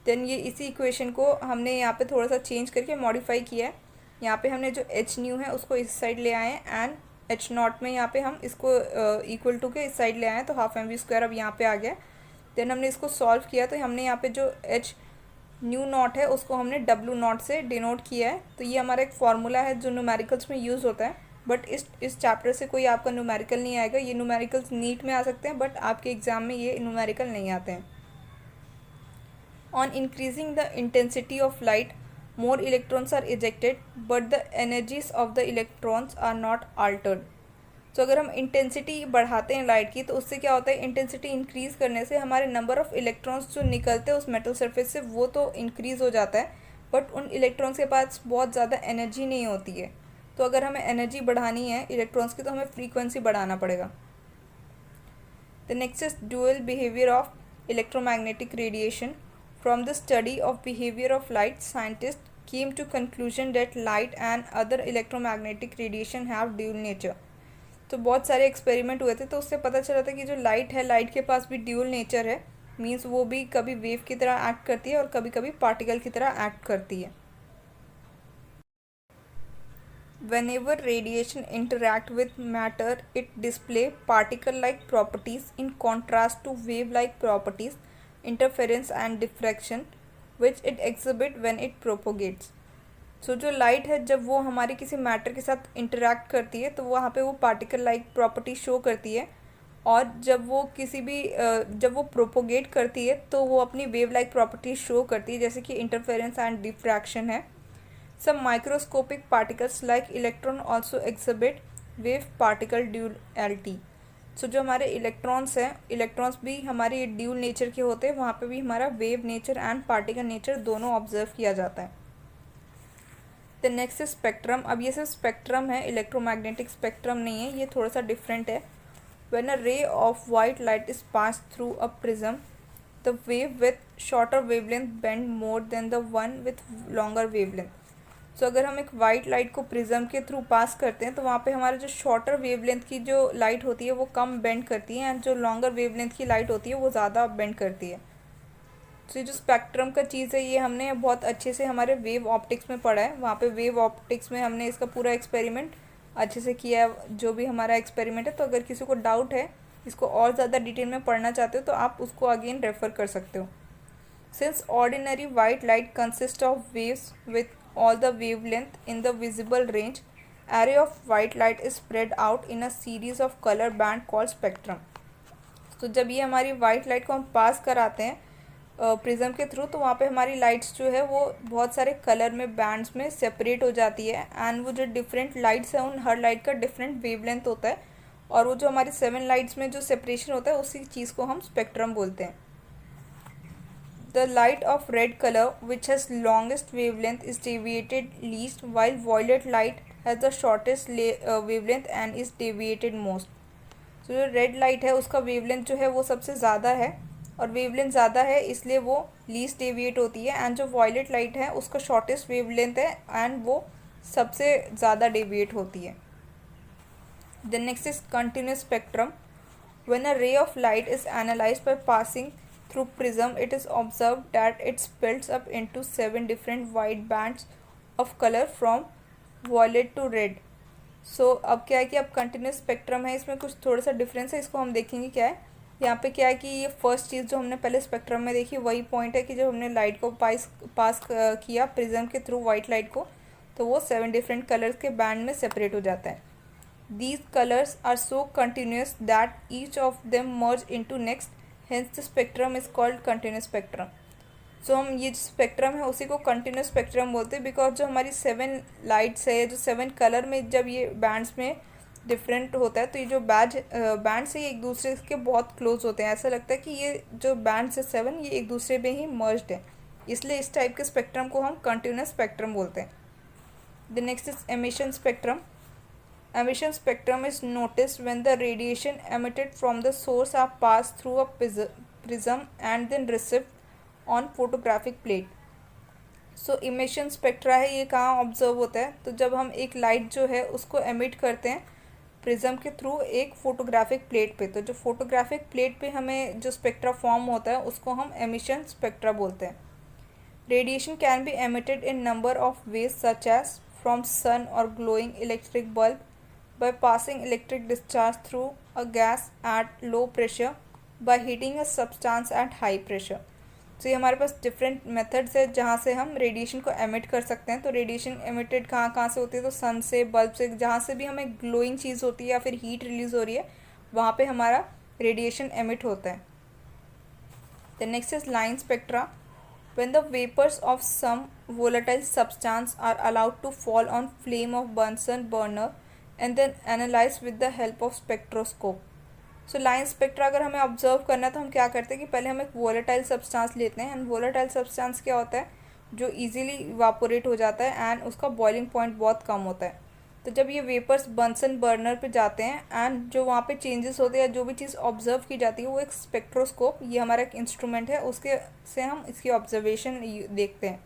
देन ये इसी इक्वेशन को हमने यहाँ पे थोड़ा सा चेंज करके मॉडिफाई किया है। यहाँ पे हमने जो एच न्यू है उसको इस साइड ले आए हैं एंड एच नॉट में यहाँ पे हम इसको इक्वल टू के इस साइड ले आए हैं, तो हाफ एम वी स्क्वायर अब यहाँ पे आ गया। देन हमने इसको सॉल्व किया तो हमने यहाँ पे जो एच न्यू नॉट है उसको हमने डब्ल्यू नॉट से डिनोट किया है। तो ये हमारा एक फार्मूला है जो न्यूमेरिकल्स में यूज़ होता है, बट इस चैप्टर से कोई आपका न्यूमेरिकल नहीं आएगा। ये न्यूमेरिकल्स नीट में आ सकते हैं बट आपके एग्जाम में ये न्यूमेरिकल नहीं आते हैं। On increasing the intensity of light more electrons are ejected but the energies of the electrons are not altered। तो अगर हम इंटेंसिटी बढ़ाते हैं लाइट की तो उससे क्या होता है, इंटेंसिटी इंक्रीज़ करने से हमारे नंबर ऑफ़ इलेक्ट्रॉन्स जो निकलते हैं उस मेटल सरफेस से वो तो इंक्रीज़ हो जाता है, बट उन इलेक्ट्रॉन्स के पास बहुत ज़्यादा एनर्जी नहीं होती है। तो अगर हमें एनर्जी बढ़ानी है इलेक्ट्रॉन्स की तो हमें फ्रीक्वेंसी बढ़ाना पड़ेगा। The next is dual behaviour of electromagnetic radiation. From the study of behavior of light, scientists came to conclusion that light and other electromagnetic radiation have dual nature। तो बहुत सारे एक्सपेरिमेंट हुए थे तो उससे पता चला था कि जो लाइट है, लाइट के पास भी ड्यूल नेचर है। मीन्स वो भी कभी वेव की तरह एक्ट करती है और कभी कभी पार्टिकल की तरह एक्ट करती है। Whenever radiation interact with matter, it display particle-like properties in contrast to wave-like properties, interference and diffraction which it exhibit when it propagates। सो जो लाइट है जब वो हमारे किसी मैटर के साथ इंटरेक्ट करती है तो वहाँ पे वो पार्टिकल लाइक प्रॉपर्टी शो करती है, और जब वो जब वो प्रोपोगेट करती है तो वो अपनी वेव लाइक प्रॉपर्टी शो करती है, जैसे कि इंटरफेरेंस एंड डिफ्रैक्शन है। Some microscopic particles like electron also exhibit wave particle duality. So जो हमारे इलेक्ट्रॉन्स हैं, इलेक्ट्रॉन्स भी हमारे ड्यूल नेचर के होते हैं, वहाँ पे भी हमारा wave nature and particle nature दोनों ऑब्जर्व किया जाता है। The next is spectrum. अब ये सिर्फ स्पेक्ट्रम है, इलेक्ट्रोमैग्नेटिक स्पेक्ट्रम नहीं है, ये थोड़ा सा डिफरेंट है। When a ray of white light is pass through a prism, the wave with shorter wavelength bend more than the one with longer wavelength. So अगर हम एक वाइट लाइट को प्रिज्म के थ्रू पास करते हैं तो वहाँ पे हमारे जो शॉर्टर वेवलेंथ की जो लाइट होती है वो कम बेंड करती है, एंड जो लॉन्गर वेवलेंथ की लाइट होती है वो ज़्यादा बेंड करती है। तो ये जो स्पेक्ट्रम का चीज़ है ये हमने बहुत अच्छे से हमारे वेव ऑप्टिक्स में पढ़ा है। वहाँ पे वेव ऑप्टिक्स में हमने इसका पूरा एक्सपेरिमेंट अच्छे से किया है, जो भी हमारा एक्सपेरिमेंट है। तो अगर किसी को डाउट है, इसको और ज़्यादा डिटेल में पढ़ना चाहते हो तो आप उसको अगेन रेफ़र कर सकते हो। Since ordinary white light consist of waves with all the wavelength in the visible range, array of white light is spread out in a series of color band called spectrum। तो जब ये हमारी white light को हम पास कराते हैं prism के through तो वहाँ पे हमारी लाइट्स जो है वो बहुत सारे कलर में बैंड्स में सेपरेट हो जाती है, एंड वो जो डिफरेंट लाइट्स हैं उन हर लाइट का डिफरेंट वेवलेंथ होता है, और वो जो हमारी 7 लाइट्स में जो सेपरेशन होता है उसी चीज़ को हम स्पेक्ट्रम बोलते हैं। The light of red color, which has longest wavelength, is deviated least, while violet light has the shortest wavelength and is deviated most। तो जो रेड लाइट है उसका वेवलेंथ जो है वो सबसे ज़्यादा है, और वेवलेंथ ज़्यादा है इसलिए वो लीस्ट डेविएट होती है, एंड जो वॉयलेट लाइट है उसका शॉर्टेस्ट वेवलेंथ है एंड वो सबसे ज़्यादा डेविएट होती है। The next is continuous spectrum. When a ray of light is analysed by passing through prism, it is observed that it splits up into 7 different white bands of color from violet to red। so अब क्या है कि अब continuous spectrum है, इसमें कुछ थोड़ा सा डिफरेंस है, इसको हम देखेंगे क्या है। यहाँ पे क्या है कि ये फर्स्ट चीज़ जो हमने पहले स्पेक्ट्रम में देखी वही पॉइंट है कि जब हमने लाइट को पास किया प्रिज्म के थ्रू वाइट लाइट को तो वो 7 डिफरेंट कलर्स के बैंड में सेपरेट हो जाता है। These colours are so continuous that each of them merge into next, hence the spectrum is called continuous spectrum. So हम ये जो स्पेक्ट्रम है उसी को कंटिन्यूस स्पेक्ट्रम बोलते हैं, बिकॉज जो हमारी 7 लाइट्स है, जो 7 कलर में जब ये बैंड्स में डिफरेंट होता है तो ये जो बैंड्स है ये एक दूसरे के बहुत क्लोज होते हैं। ऐसा लगता है कि ये जो बैंड्स है 7 ये एक दूसरे में ही मर्ज्ड है, इसलिए इस टाइप के स्पेक्ट्रम को हम कंटिन्यूस स्पेक्ट्रम बोलते हैं। The next is emission spectrum. Emission spectrum is noticed when the radiation emitted from the source are passed through a prism and then received on photographic plate। So emission spectra है ये कहाँ observe होता है, तो जब हम एक light जो है उसको एमिट करते हैं प्रिज्म के थ्रू एक फोटोग्राफिक प्लेट पे। तो जो फोटोग्राफिक प्लेट पे हमें जो स्पेक्ट्रा फॉर्म होता है उसको हम एमिशन स्पेक्ट्रा बोलते हैं। Radiation can be emitted in number of ways such as from sun और glowing electric bulb, by passing electric discharge through a gas at low pressure, by heating a substance at high pressure. तो ये हमारे पास different methods है जहाँ से हम radiation को emit कर सकते हैं। तो रेडिएशन एमिटेड कहाँ कहाँ से होती है, तो सन से, बल्ब से, जहाँ से भी हमें ग्लोइंग चीज़ होती है या फिर हीट रिलीज हो रही है वहाँ पे हमारा रेडिएशन एमिट होता है। The next is line spectra. When the vapors of some volatile substance are allowed to fall on flame of Bunsen burner and then analyzed with the help of spectroscope. So line spectra अगर हमें observe करना है तो हम क्या करते हैं कि पहले हम एक वोलेटाइल सब्सटेंस लेते हैं। एंड वोलेटाइल सब्सटेंस क्या होता है, जो इजीली इवापोरेट हो जाता है एंड उसका बॉइलिंग पॉइंट बहुत कम होता है। तो जब ये वेपर्स बंसन बर्नर पे जाते हैं एंड जो वहाँ पे चेंजेस होते हैं, जो भी चीज़ ऑब्जर्व की जाती है, वो एक स्पेक्ट्रोस्कोप, ये हमारा एक इंस्ट्रूमेंट है, उसके से हम इसकी ऑब्जर्वेशन देखते हैं।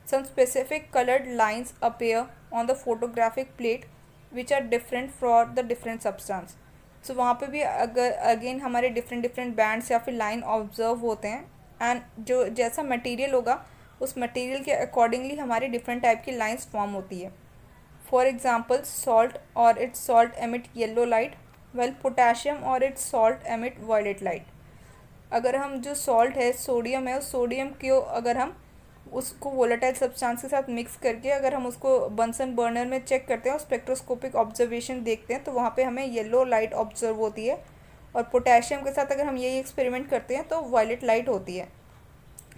Some specific coloured lines appear on the photographic plate which are different for the different substance. So वहाँ पे भी अगर अगेन हमारे डिफरेंट बैंड्स या फिर लाइन ऑब्जर्व होते हैं एंड जो जैसा मटेरियल होगा उस मटेरियल के अकॉर्डिंगली हमारे डिफरेंट टाइप की लाइंस फॉर्म होती है। For example salt or its salt emit yellow light, while potassium or its salt emit violet light. अगर हम जो सॉल्ट है, सोडियम है, उस सोडियम को अगर हम उसको वोलेटाइल सब्सटेंस के साथ मिक्स करके अगर हम उसको बंसन बर्नर में चेक करते हैं और स्पेक्ट्रोस्कोपिक ऑब्जर्वेशन देखते हैं तो वहाँ पे हमें येलो लाइट ऑब्जर्व होती है। और पोटेशियम के साथ अगर हम यही एक्सपेरिमेंट करते हैं तो वायलेट लाइट होती है।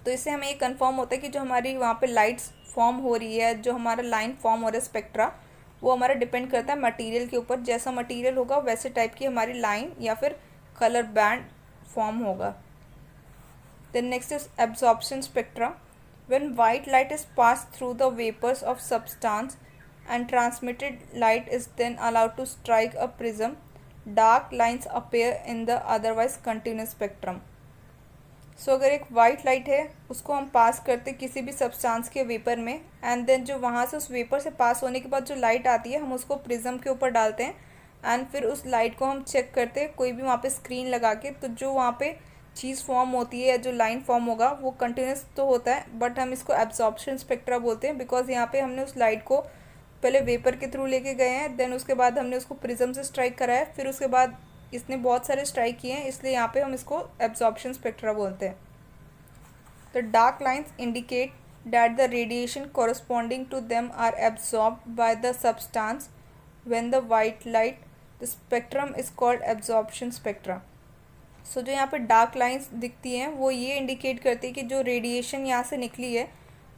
तो इससे हमें ये कंफर्म होता है कि जो हमारी वहाँ पे लाइट्स फॉर्म हो रही है, जो हमारा लाइन फॉर्म हो रहा है स्पेक्ट्रा, वो हमारा डिपेंड करता है मटेरियल के ऊपर। जैसा मटेरियल होगा वैसे टाइप की हमारी लाइन या फिर कलर बैंड फॉर्म होगा। Then next is absorption spectra. When white light is pass through the vapours of substance and transmitted light is then allowed to strike a prism, dark lines appear in the otherwise continuous spectrum. So अगर एक white light है उसको हम पास करते किसी भी substance के vapour में एंड देन जो वहाँ से उस वेपर से पास होने के बाद जो लाइट आती है हम उसको प्रिज्म के ऊपर डालते हैं एंड फिर उस लाइट को हम चेक करते हैं कोई भी वहाँ पे स्क्रीन लगा के। तो जो वहाँ पे चीज़ फॉर्म होती है या जो लाइन फॉर्म होगा वो कंटिन्यूस तो होता है, बट हम इसको एब्जॉर्प्शन स्पेक्ट्रा बोलते हैं बिकॉज यहाँ पे हमने उस लाइट को पहले वेपर के थ्रू लेके गए हैं, देन उसके बाद हमने उसको प्रिज्म से स्ट्राइक कराया, फिर उसके बाद इसने बहुत सारे स्ट्राइक किए हैं, इसलिए यहाँ पे हम इसको एब्जॉर्प्शन स्पेक्ट्रा बोलते हैं। The dark lines indicate that the radiation corresponding to them are absorbed by the substance when the white light, the spectrum is called absorption spectra. So जो यहाँ पे डार्क लाइंस दिखती हैं वो ये इंडिकेट करती है कि जो रेडिएशन यहाँ से निकली है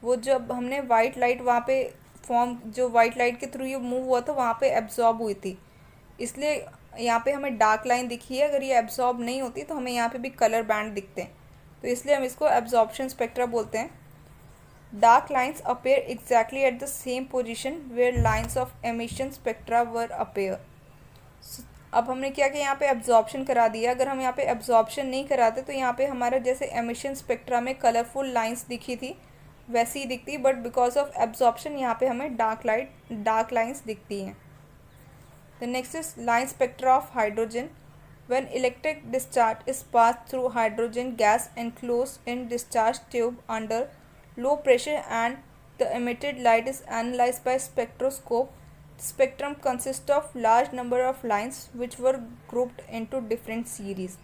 वो जब हमने वाइट लाइट वहाँ पे फॉर्म, जो वाइट लाइट के थ्रू ये मूव हुआ था वहाँ पे एब्जॉर्ब हुई थी, इसलिए यहाँ पे हमें डार्क लाइन दिखी है। अगर ये एब्जॉर्ब नहीं होती तो हमें यहाँ पे भी कलर बैंड दिखते हैं, तो इसलिए हम इसको एब्जॉर्प्शन स्पेक्ट्रा बोलते हैं। Dark lines appear exactly at the same position where lines of emission spectra were appear. अब हमने क्या किया, यहाँ पे एब्जॉर्प्शन करा दिया। अगर हम यहाँ पे एब्जॉर्प्शन नहीं कराते तो यहाँ पे हमारा जैसे एमिशन स्पेक्ट्रा में कलरफुल लाइन्स दिखी थी वैसी ही दिखती, बट बिकॉज ऑफ एब्जॉर्प्शन यहाँ पे हमें डार्क लाइन्स दिखती हैं। The next is line spectra of hydrogen. When electric discharge is passed through hydrogen gas enclosed in discharge tube under low pressure and the emitted light is analyzed by spectroscope, the spectrum consists of large number of lines which were grouped into different series.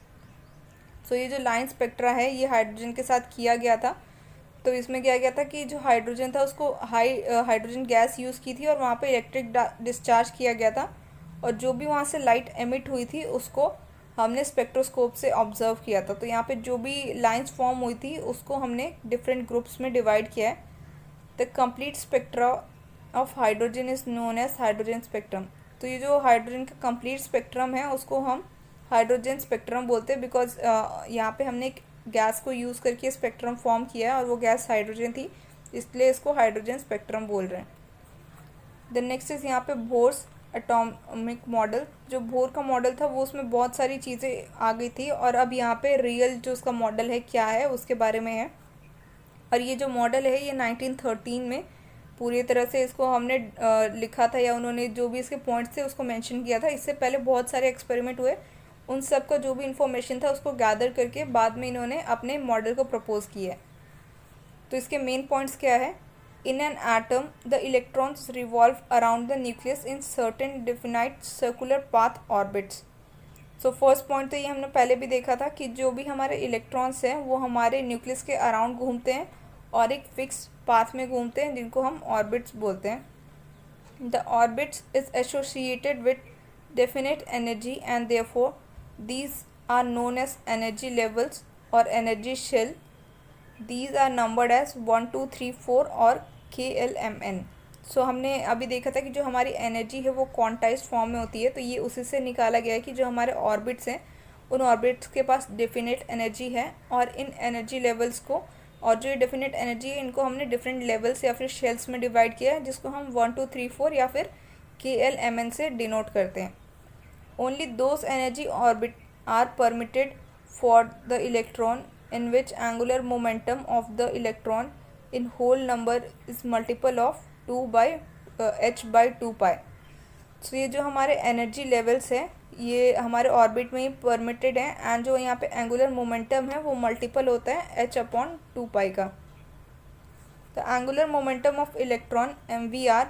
So ये जो line spectra है ये hydrogen के साथ किया गया था। तो इसमें क्या गया था कि जो हाइड्रोजन था उसको हाइड्रोजन गैस यूज़ की थी और वहाँ पे इलेक्ट्रिक डिस्चार्ज किया गया था, और जो भी वहाँ से लाइट एमिट हुई थी उसको हमने स्पेक्ट्रोस्कोप से ऑब्जर्व किया था। तो यहाँ पे जो भी लाइंस फॉर्म हुई थी उसको हमने डिफरेंट ग्रुप्स में डिवाइड किया है। The complete spectra of hydrogen is known as hydrogen spectrum. तो ये जो हाइड्रोजन का कंप्लीट स्पेक्ट्रम है उसको हम हाइड्रोजन स्पेक्ट्रम बोलते हैं बिकॉज यहाँ पे हमने एक गैस को यूज़ करके स्पेक्ट्रम फॉर्म किया है और वो गैस हाइड्रोजन थी, इसलिए इसको हाइड्रोजन स्पेक्ट्रम बोल रहे हैं। द नेक्स्ट इज़ यहाँ पे बोर्स एटॉमिक मॉडल। जो बोर का मॉडल था वो उसमें बहुत सारी चीज़ें आ गई थी, और अब यहाँ पे रियल जो उसका मॉडल है क्या है उसके बारे में है। और ये जो मॉडल है ये 1913 में पूरी तरह से इसको हमने लिखा था या उन्होंने जो भी इसके पॉइंट्स थे उसको मेंशन किया था। इससे पहले बहुत सारे एक्सपेरिमेंट हुए, उन सब का जो भी इंफॉर्मेशन था उसको गैदर करके बाद में इन्होंने अपने मॉडल को प्रपोज किया है। तो इसके मेन पॉइंट्स क्या है? इन an atom the electrons revolve around the nucleus in certain definite circular path orbits. So first point तो ये हमने पहले भी देखा था कि जो भी हमारे इलेक्ट्रॉन्स हैं वो हमारे न्यूक्लियस के अराउंड घूमते हैं और एक फिक्स पाथ में घूमते हैं, जिनको हम ऑर्बिट्स बोलते हैं। The orbits is associated with definite energy and therefore these are known as energy levels or energy shell. These are numbered as 1 2 3 4 और KLMN. सो हमने अभी देखा था कि जो हमारी एनर्जी है वो क्वांटाइज्ड फॉर्म में होती है, तो ये उसी से निकाला गया है कि जो हमारे ऑर्बिट्स हैं उन ऑर्बिट्स के पास डेफिनेट एनर्जी है, और इन एनर्जी लेवल्स को, और जो ये डेफिनेट एनर्जी है इनको हमने डिफरेंट लेवल्स या फिर शेल्स में डिवाइड किया है, जिसको हम 1 2 3 4 या फिर KLMN से डिनोट करते हैं। Only those energy orbit are permitted for the electron in which angular momentum of the electron in whole number is multiple of 2 by h by 2 pi. So ये जो हमारे एनर्जी लेवल्स हैं ये हमारे orbit में ही permitted हैं, and जो यहाँ पे एंगुलर मोमेंटम है वो मल्टीपल होता है h/2 का। The angular momentum of electron MVR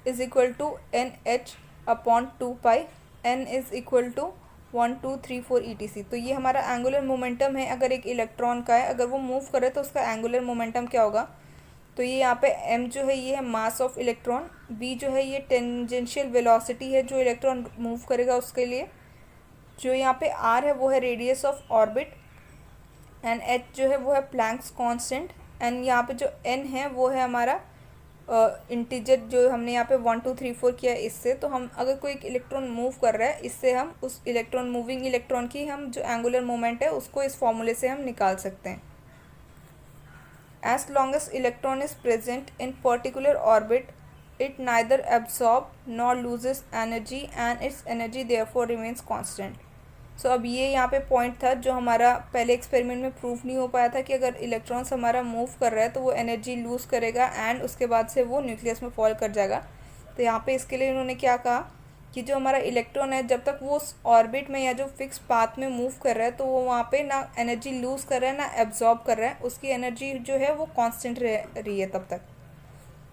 is equal to NH/2 n is equal to 1 2 3 4 ETC। तो ये हमारा एंगुलर मोमेंटम है अगर एक इलेक्ट्रॉन का है, अगर वो मूव करे तो उसका एंगुलर मोमेंटम क्या होगा? तो ये यहाँ पे m जो है ये है मास ऑफ इलेक्ट्रॉन, v जो है ये टेंजेंशियल वेलोसिटी है जो इलेक्ट्रॉन मूव करेगा उसके लिए, जो यहाँ पे r है वो है radius of orbit, and h जो है वो है प्लैंक्स कांस्टेंट, एंड यहाँ पे जो n है वो है हमारा इंटीजर जो हमने यहाँ पे 1 2 3 4 किया है इससे। तो हम अगर कोई एक इलेक्ट्रॉन मूव कर रहा है, इससे हम उस इलेक्ट्रॉन मूविंग इलेक्ट्रॉन की हम जो एंगुलर मोमेंट है उसको इस फॉर्मूले से हम निकाल सकते हैं। As long as electron is present in particular orbit it neither absorb nor loses energy and its energy therefore remains constant. So अब ये यहाँ पे पॉइंट था जो हमारा पहले एक्सपेरिमेंट में प्रूफ नहीं हो पाया था कि अगर इलेक्ट्रॉन्स हमारा मूव कर रहा है तो वो एनर्जी लूज़ करेगा एंड उसके बाद से वो न्यूक्लियस में फॉल कर जाएगा। तो यहाँ पे इसके लिए इन्होंने क्या कहा कि जो हमारा इलेक्ट्रॉन है जब तक वो उस ऑर्बिट में या जो फिक्स पाथ में मूव कर रहा है तो वो वहाँ पे ना एनर्जी लूज़ कर रहा है ना एब्जॉर्ब कर रहा है, उसकी एनर्जी जो है वो कॉन्स्टेंट रह रही है तब तक।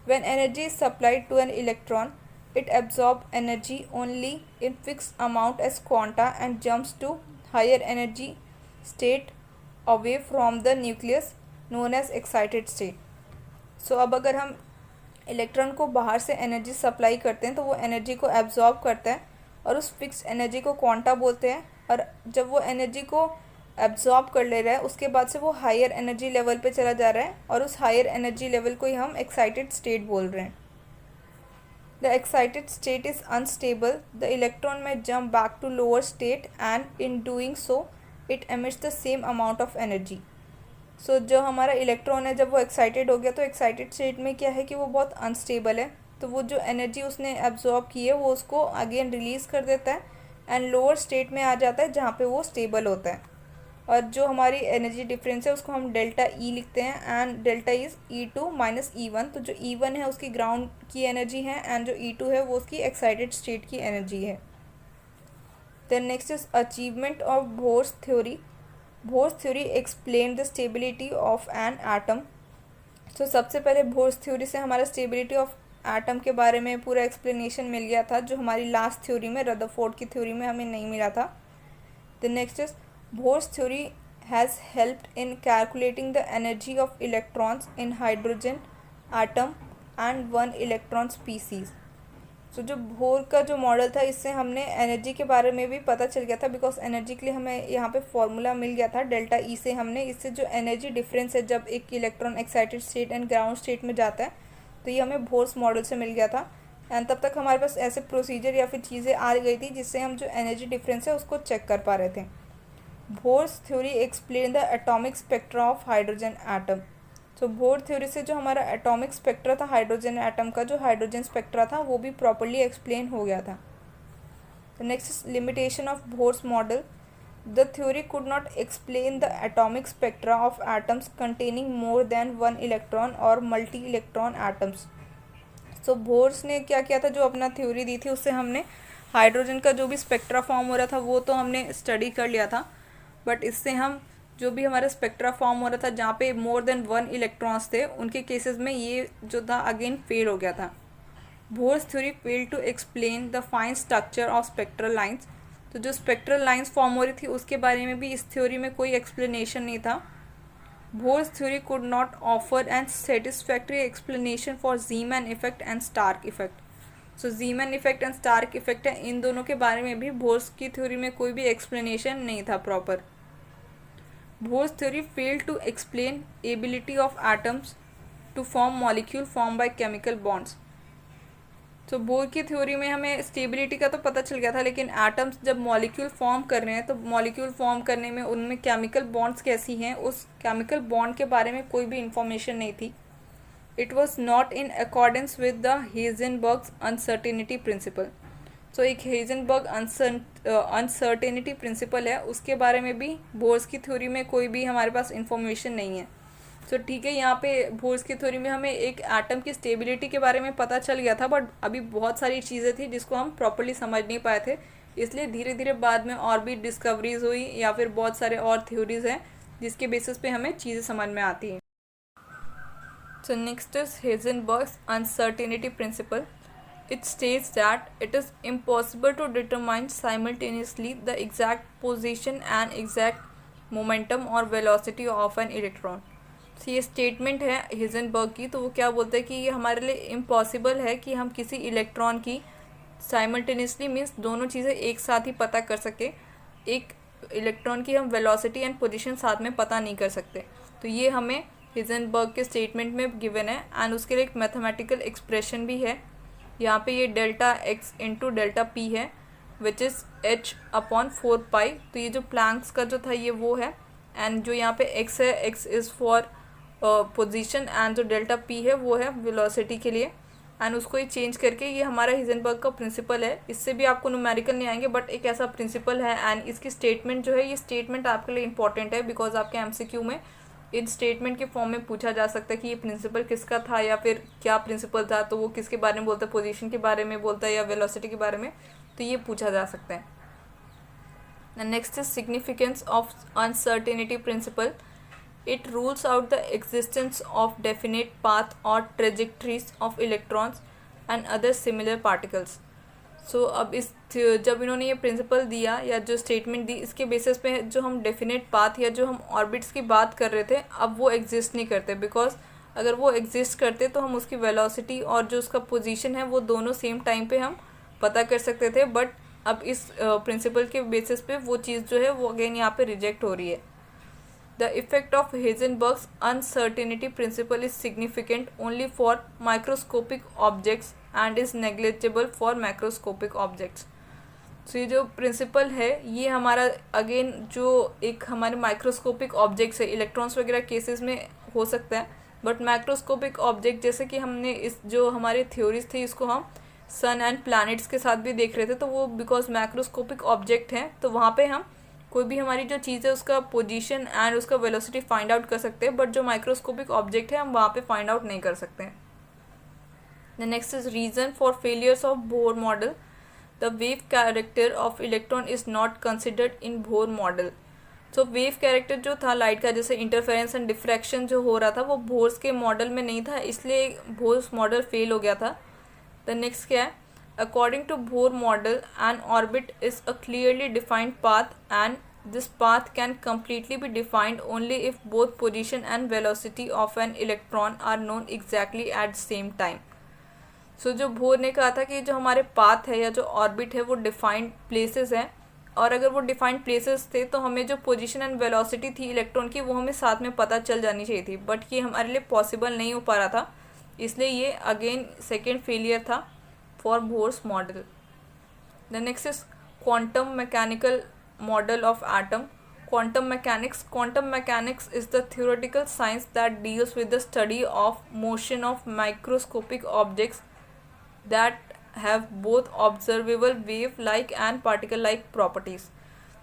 When energy is supplied to an electron it absorbs energy only in fixed amount as quanta and jumps to higher energy state away from the nucleus known as excited state. So अब अगर हम electron को बाहर से energy supply करते हैं तो वो एनर्जी को एब्जॉर्ब करता है और उस फिक्स एनर्जी को क्वांटा बोलते हैं, और जब वो एनर्जी को एब्जॉर्ब कर ले रहा है उसके बाद से वो हायर एनर्जी लेवल पे चला जा रहा है, और उस हायर एनर्जी लेवल को ही हम एक्साइटेड स्टेट बोल रहे हैं। The excited state is unstable. The electron may jump back to lower state and in doing so, it emits the same amount of energy. So जो हमारा इलेक्ट्रॉन है जब वो एक्साइटेड हो गया तो एक्साइटेड स्टेट में क्या है कि वो बहुत अनस्टेबल है, तो वो जो एनर्जी उसने एब्जॉर्ब की है वो उसको अगेन रिलीज़ कर देता है एंड लोअर स्टेट में आ जाता है जहाँ पे वो स्टेबल होता है। और जो हमारी एनर्जी डिफरेंस है उसको हम डेल्टा ई लिखते हैं, and delta is E2 minus E1। तो जो E1 है उसकी ग्राउंड की एनर्जी है एंड जो E2 है वो उसकी एक्साइटेड स्टेट की एनर्जी है। Then next is achievement of Bohr's theory. Bohr's theory explain the stability of an atom. तो सबसे पहले बोर्स थ्योरी से हमारा स्टेबिलिटी ऑफ एटम के बारे में पूरा एक्सप्लेनेशन मिल गया था, जो हमारी लास्ट थ्योरी में रदरफोर्ड की थ्योरी में हमें नहीं मिला था। The next is Bohr's theory has helped in calculating the energy of electrons in hydrogen atom and one electron species. So जो बोर का जो मॉडल था इससे हमने एनर्जी के बारे में भी पता चल गया था, बिकॉज एनर्जी के लिए हमें यहाँ पे फॉर्मूला मिल गया था डेल्टा ई से। हमने इससे जो एनर्जी डिफरेंस है जब एक electron excited state and ground state में जाता है तो ये हमें बोर्स मॉडल से मिल गया था, एंड तब तक हमारे पास ऐसे प्रोसीजर या फिर चीज़ें आ गई थी जिससे हम जो एनर्जी डिफरेंस है उसको चेक कर पा रहे थे। Bourse theory explain the atomic spectra of hydrogen atom. तो बोर थ्योरी से जो हमारा एटॉमिक स्पेक्ट्रा था हाइड्रोजन एटम का, जो हाइड्रोजन स्पेक्ट्रा था वो भी प्रॉपर्ली एक्सप्लेन हो गया था। Next is limitation of Bohr's model. The theory could not explain the atomic spectra of atoms containing more than one electron और मल्टी इलेक्ट्रॉन एटम्स। सो बोर्स ने क्या किया था, जो अपना थ्योरी दी थी उससे हमने हाइड्रोजन का जो भी स्पेक्ट्रा फॉर्म हो रहा था वो तो हमने स्टडी कर लिया था, बट इससे हम जो भी हमारा स्पेक्ट्रा फॉर्म हो रहा था जहाँ पे मोर देन 1 इलेक्ट्रॉन्स थे, उनके केसेस में ये जो था अगेन फेल हो गया था। Bohr's theory fail to explain the fine structure of spectral lines. तो जो स्पेक्ट्रल लाइंस फॉर्म हो रही थी उसके बारे में भी इस थ्योरी में कोई एक्सप्लेनेशन नहीं था। Bohr's theory could not offer a satisfactory explanation for Zeeman effect and Stark effect. So Zeeman effect and Stark effect है, इन दोनों के बारे में भी बोर्स की थ्योरी में कोई भी एक्सप्लेनेशन नहीं था proper. Bourse theory failed to explain ability of atoms to form molecule formed by chemical bonds. तो बोर की थ्योरी में हमें स्टेबिलिटी का तो पता चल गया था, लेकिन एटम्स जब मॉलिक्यूल फॉर्म कर रहे हैं तो मॉलिक्यूल फॉर्म करने में उनमें केमिकल बॉन्ड्स कैसी हैं, उस केमिकल बॉन्ड के बारे में कोई भी इंफॉर्मेशन नहीं थी। It was not in accordance with the Heisenberg's uncertainty principle. तो एक हेजनबर्ग अनसर्टेनिटी प्रिंसिपल है, उसके बारे में भी बोर्स की थ्योरी में कोई भी हमारे पास इंफॉर्मेशन नहीं है। तो ठीक है, यहाँ पे बोर्स की थ्योरी में हमें एक एटम की स्टेबिलिटी के बारे में पता चल गया था, बट अभी बहुत सारी चीज़ें थी जिसको हम प्रॉपर्ली समझ नहीं पाए थे, इसलिए धीरे धीरे बाद में और भी डिस्कवरीज हुई या फिर बहुत सारे और थ्योरीज हैं जिसके बेसिस पे हमें चीज़ें समझ में आती हैं। So next is Heisenberg's uncertainty principle. It states that it is impossible to determine simultaneously the exact position and exact momentum or velocity of an electron. तो ये स्टेटमेंट है हेजनबर्ग की, तो वो क्या बोलते हैं कि ये हमारे लिए इम्पॉसिबल है कि हम किसी इलेक्ट्रॉन की साइमल्टेनियसली मीन्स दोनों चीज़ें एक साथ ही पता कर सके। एक इलेक्ट्रॉन की हम वेलोसिटी एंड पोजीशन साथ में पता नहीं कर सकते। तो ये हमें हेजनबर्ग के स्टेटमेंट में गिवन है, एंड उसके लिए एक मैथमेटिकल एक्सप्रेशन भी है। यहाँ पे ये delta x into delta P है विच इज़ h अपॉन 4 पाई। तो ये जो प्लैंक्स का जो था ये वो है, एंड जो यहाँ पे x है, x is for position, and जो डेल्टा p है वो है वेलोसिटी के लिए, एंड उसको ये चेंज करके ये हमारा हिजनबर्ग का प्रिंसिपल है। इससे भी आपको न्यूमेरिकल नहीं आएंगे, बट एक ऐसा प्रिंसिपल है, एंड इसकी स्टेटमेंट जो है, ये स्टेटमेंट आपके लिए इंपॉर्टेंट है बिकॉज आपके एमसीक्यू में इन स्टेटमेंट के फॉर्म में पूछा जा सकता है कि ये प्रिंसिपल किसका था या फिर क्या प्रिंसिपल था, तो वो किसके बारे में बोलता है, पोजीशन के बारे में बोलता है या वेलोसिटी के बारे में, तो ये पूछा जा सकता है। Next is significance of uncertainty principle. It rules out the existence of definite path or trajectories of electrons and other similar particles. So अब इस जब इन्होंने ये प्रिंसिपल दिया या जो स्टेटमेंट दी, इसके बेसिस पे जो हम डेफिनेट पाथ या जो हम ऑर्बिट्स की बात कर रहे थे अब वो एग्जिस्ट नहीं करते, बिकॉज अगर वो एग्जिस्ट करते तो हम उसकी वेलोसिटी और जो उसका पोजीशन है वो दोनों सेम टाइम पे हम पता कर सकते थे, बट अब इस प्रिंसिपल के बेसिस पे वो चीज़ जो है वो अगेन यहाँ पे रिजेक्ट हो रही है। The effect of Heisenberg's uncertainty principle is significant only for microscopic objects and is negligible for macroscopic objects. So ये जो प्रिंसिपल है ये हमारा अगेन जो एक हमारे माइक्रोस्कोपिक ऑब्जेक्ट्स है, इलेक्ट्रॉन्स वगैरह केसेस में हो सकता है, बट मैक्रोस्कोपिक ऑब्जेक्ट जैसे कि हमने इस जो हमारी थ्योरीज थी इसको हम सन एंड प्लैनेट्स के साथ भी देख रहे थे, तो वो बिकॉज मैक्रोस्कोपिक ऑब्जेक्ट हैं तो वहाँ पे हम कोई भी हमारी जो चीज़ है उसका पोजीशन एंड उसका वेलोसिटी फाइंड आउट कर सकते हैं, बट जो माइक्रोस्कोपिक ऑब्जेक्ट है हम वहाँ पे फाइंड आउट नहीं कर सकते हैं। The next is reason for failures of Bohr model. The wave character of electron is not considered in Bohr model. तो वेव कैरेक्टर जो था लाइट का, जैसे इंटरफेरेंस एंड डिफ्रैक्शन जो हो रहा था वो बोर्स के मॉडल में नहीं था, इसलिए बोर्स मॉडल फेल हो गया था। द नेक्स्ट क्या है, according to Bohr model, an orbit is a clearly defined path, and this path can completely be defined only if both position and velocity of an electron are known exactly at same time. So जो bore ने कहा था कि जो हमारे path है या जो ऑर्बिट है वो डिफाइंड प्लेसेस हैं, और अगर वो डिफाइंड प्लेसेस थे तो हमें जो पोजीशन एंड वेलोसिटी थी इलेक्ट्रॉन की वो हमें साथ में पता चल जानी चाहिए थी, बट ये हमारे लिए पॉसिबल नहीं हो पा रहा था, इसलिए ये अगेन सेकेंड फेलियर था for Bohr's model. The next is quantum mechanical model of atom. Quantum mechanics. Quantum mechanics is the theoretical science that deals with the study of motion of microscopic objects that have both observable wave-like and particle-like properties.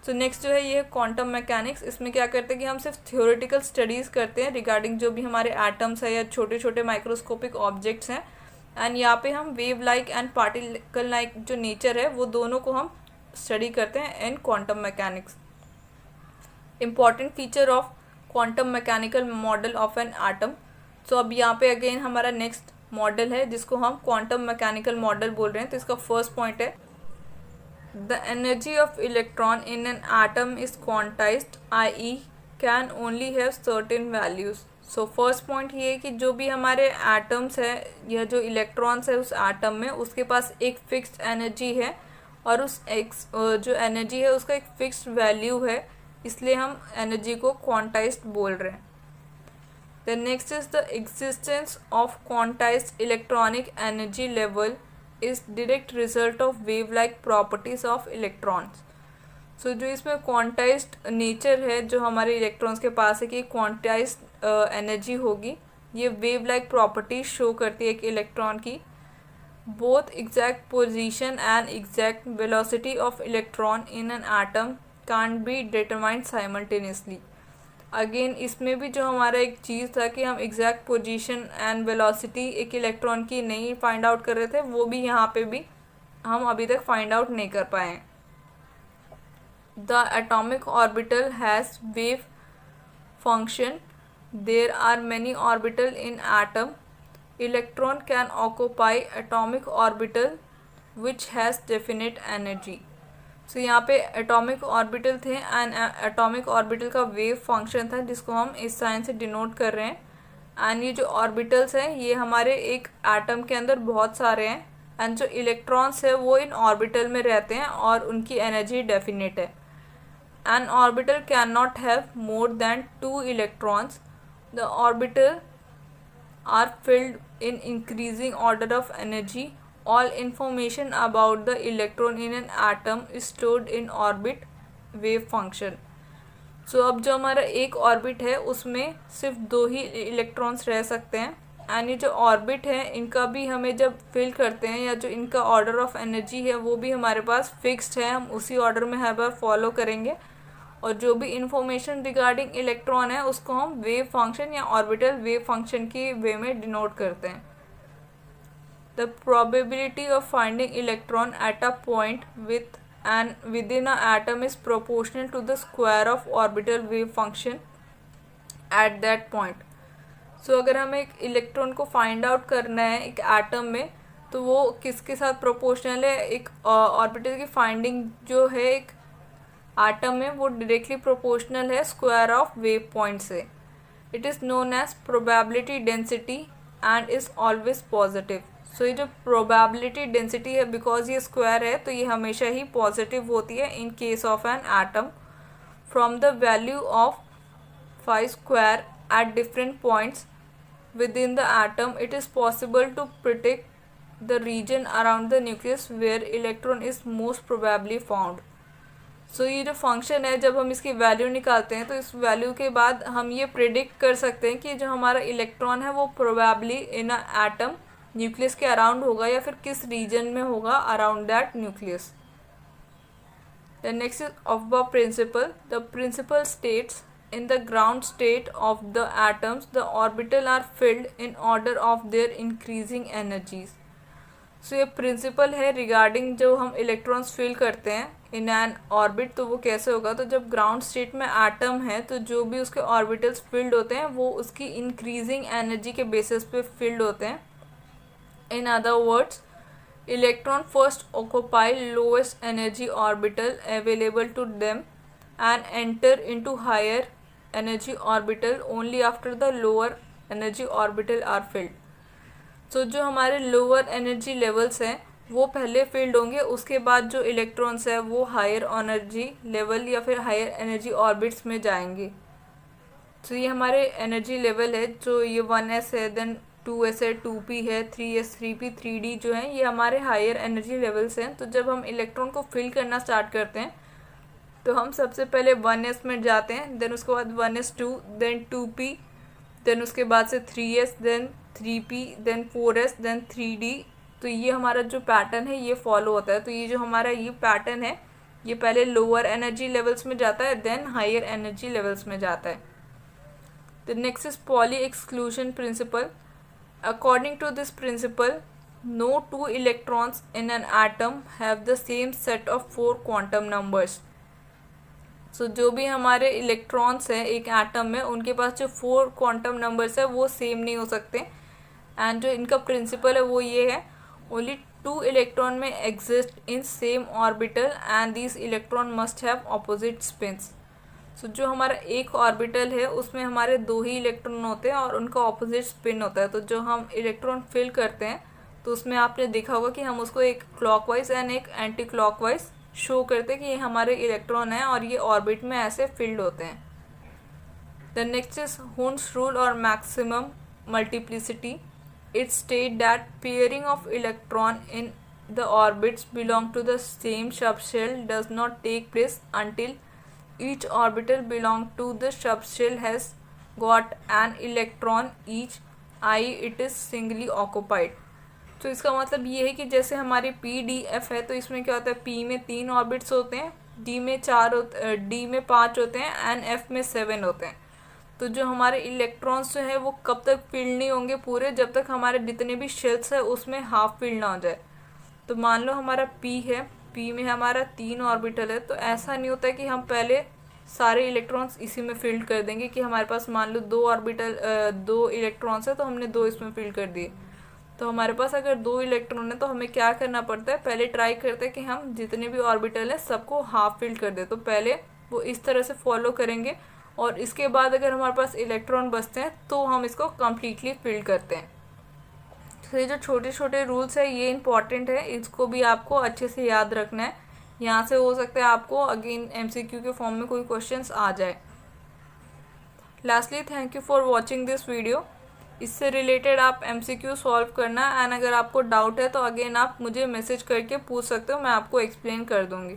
So next जो है ये quantum mechanics. इसमें क्या करते हैं कि हम सिर्फ theoretical studies करते हैं रिगार्डिंग जो भी हमारे atoms है या छोटे छोटे microscopic objects हैं, एंड यहाँ पे हम wave like and particle like जो नेचर है वो दोनों को हम स्टडी करते हैं in quantum mechanics. Important feature of quantum mechanical model of an atom. So अब यहाँ पे अगेन हमारा नेक्स्ट मॉडल है जिसको हम क्वांटम मैकेनिकल मॉडल बोल रहे हैं। तो इसका फर्स्ट पॉइंट है the energy of electron in an atom is quantized i.e. Can only have certain values. So first point ये है कि जो भी हमारे एटम्स है या जो इलेक्ट्रॉन्स है उस एटम में उसके पास एक फिक्स्ड एनर्जी है और उस जो एनर्जी है उसका एक फिक्स्ड वैल्यू है, इसलिए हम एनर्जी को क्वांटाइज्ड बोल रहे हैं। The next is the existence of quantized electronic energy level is direct result of wave like properties of electrons. So जो इसमें क्वांटाइज्ड नेचर है जो हमारे इलेक्ट्रॉन्स के पास है कि क्वांटाइज्ड एनर्जी होगी, ये वेव लाइक प्रॉपर्टी शो करती है एक इलेक्ट्रॉन की। Both exact position and exact velocity of electron in an atom can't be determined simultaneously। Again इसमें भी जो हमारा एक चीज़ था कि हम एग्जैक्ट पोजीशन एंड वेलोसिटी एक इलेक्ट्रॉन की नहीं फाइंड आउट कर रहे थे, वो भी यहाँ पे भी हम अभी तक फाइंड आउट नहीं कर पाए हैं। The atomic orbital has wave function. There are many orbital in atom. Electron can occupy atomic orbital which has definite energy. So यहाँ पे एटॉमिक ऑर्बिटल थे एंड एटॉमिक ऑर्बिटल का वेव फंक्शन था जिसको हम इस साइन से डिनोट कर रहे हैं। एंड ये जो ऑर्बिटल्स हैं ये हमारे एक एटम के अंदर बहुत सारे हैं एंड जो इलेक्ट्रॉन्स है वो इन ऑर्बिटल में रहते हैं और उनकी एनर्जी डेफिनेट है। An orbital can not have more than 2 electrons. The orbital are filled in increasing order of energy. All information about the electron in an atom is stored in orbit wave function। So अब जो हमारा एक orbit है उसमें सिर्फ 2 ही electrons रह सकते हैं एंड ये जो ऑर्बिट है इनका भी हमें जब फिल करते हैं या जो इनका ऑर्डर ऑफ एनर्जी है वो भी हमारे पास फिक्स्ड है, हम उसी ऑर्डर में हर बार फॉलो करेंगे और जो भी इंफॉर्मेशन रिगार्डिंग इलेक्ट्रॉन है उसको हम वेव फंक्शन या ऑर्बिटल वेव फंक्शन की वे में डिनोट करते हैं। The probability of finding electron at a point within an atom is proportional to the square of orbital wave function at that point। So अगर हमें एक इलेक्ट्रॉन को find out करना है एक एटम में तो वो किसके साथ प्रोपोर्शनल है? एक ऑर्बिटल की फाइंडिंग जो है एक एटम में वो डायरेक्टली प्रोपोर्शनल है स्क्वायर ऑफ वेव पॉइंट से। It is known as probability density and is always positive. So ये जो प्रोबेबिलिटी डेंसिटी है बिकॉज ये स्क्वायर है तो ये हमेशा ही पॉजिटिव होती है in case of an atom. From the value of 5 square at different points within the atom it is possible to predict the region around the nucleus where electron is most probably found. So ये जो function है जब हम इसकी value निकालते हैं तो इस वैल्यू के बाद हम ये प्रिडिक्ट कर सकते हैं कि जो हमारा इलेक्ट्रॉन है वो probably in a atom nucleus के अराउंड होगा या फिर किस रीजन में होगा around that nucleus. The next is of principle. The principle states in the ground state of the atoms the orbital are filled in order of their increasing energies. So ये principle है regarding जो हम electrons fill करते हैं in an orbit. तो वो कैसे होगा? तो जब ग्राउंड स्टेट में एटम है तो जो भी उसके ऑर्बिटल्स फिल्ड होते हैं वो उसकी इंक्रीजिंग एनर्जी के बेसिस पे फिल्ड होते हैं। In other words, electron first occupy lowest energy orbital available to them and enter into higher energy orbital only after the lower energy orbital are filled। So जो हमारे lower energy levels हैं वो पहले filled होंगे, उसके बाद जो electrons है वो higher energy level या फिर higher energy orbits में जाएंगे। तो ये हमारे energy level है जो ये 1s है, then 2s है, 2p है, 3s, 3p, 3d जो है ये हमारे हायर एनर्जी लेवल्स हैं। तो जब हम इलेक्ट्रॉन को फिल करना स्टार्ट करते हैं तो हम सबसे पहले 1s में जाते हैं, देन उसके बाद 1s2, देन 2p, देन उसके बाद से 3s, then 3p, then 4s, then 3d। तो ये हमारा जो पैटर्न है ये फॉलो होता है। तो ये जो हमारा ये पैटर्न है ये पहले लोअर एनर्जी लेवल्स में जाता है देन हायर एनर्जी लेवल्स में जाता है। The next is poly exclusion principle. According to this principle, no two electrons in an atom have the same set of 4 quantum numbers. सो जो भी हमारे इलेक्ट्रॉन्स हैं एक एटम में, उनके पास जो 4 क्वांटम नंबर्स है वो सेम नहीं हो सकते. एंड जो इनका प्रिंसिपल है वो ये है, ओनली 2 इलेक्ट्रॉन में exist in same orbital and these electron must have opposite spins. So जो हमारा एक ऑर्बिटल है उसमें हमारे 2 ही इलेक्ट्रॉन होते हैं और उनका ऑपोजिट स्पिन होता है. तो जो हम इलेक्ट्रॉन फिल करते हैं तो उसमें आपने देखा होगा कि हम उसको एक क्लॉकवाइज एंड एक एंटी क्लॉकवाइज शो करते हैं कि ये हमारे इलेक्ट्रॉन है और ये ऑर्बिट में ऐसे फिल्ड होते हैं. The next is Hund's rule और maximum multiplicity. It state that pairing of electron in the orbits belong to the same subshell does not take place until each orbital belong to the subshell has got an electron each, i.e. it is singly occupied. तो इसका मतलब ये है कि जैसे हमारी PDF है तो इसमें क्या होता है, P में 3 ऑर्बिट्स होते हैं, D में 5 होते हैं एंड F में 7 होते हैं. तो जो हमारे इलेक्ट्रॉन्स जो है वो कब तक फिल्ड नहीं होंगे पूरे, जब तक हमारे जितने भी शेल्स है उसमें हाफ फिल्ड ना हो जाए. तो मान लो हमारा P है, P में हमारा 3 ऑर्बिटल है, तो ऐसा नहीं होता है कि हम पहले सारे इलेक्ट्रॉन्स इसी में फिल्ड कर देंगे कि हमारे पास मान लो 2 इलेक्ट्रॉन्स है तो हमने 2 इसमें फिल कर दिए. तो हमारे पास अगर 2 इलेक्ट्रॉन है तो हमें क्या करना पड़ता है, पहले ट्राई करते हैं कि हम जितने भी ऑर्बिटल है सबको हाफ फिल कर दे. तो पहले वो इस तरह से फॉलो करेंगे और इसके बाद अगर हमारे पास इलेक्ट्रॉन बचते हैं तो हम इसको कम्प्लीटली फिल करते हैं. तो ये जो छोटे छोटे रूल्स है ये इंपॉर्टेंट है, इसको भी आपको अच्छे से याद रखना है. यहाँ से हो सकता है आपको अगेन MCQ के फॉर्म में कोई क्वेश्चंस आ जाए. Lastly thank you for watching this video. इससे रिलेटेड आप MCQ सॉल्व करना एंड अगर आपको डाउट है तो अगेन आप मुझे मैसेज करके पूछ सकते हो, मैं आपको एक्सप्लेन कर दूँगी.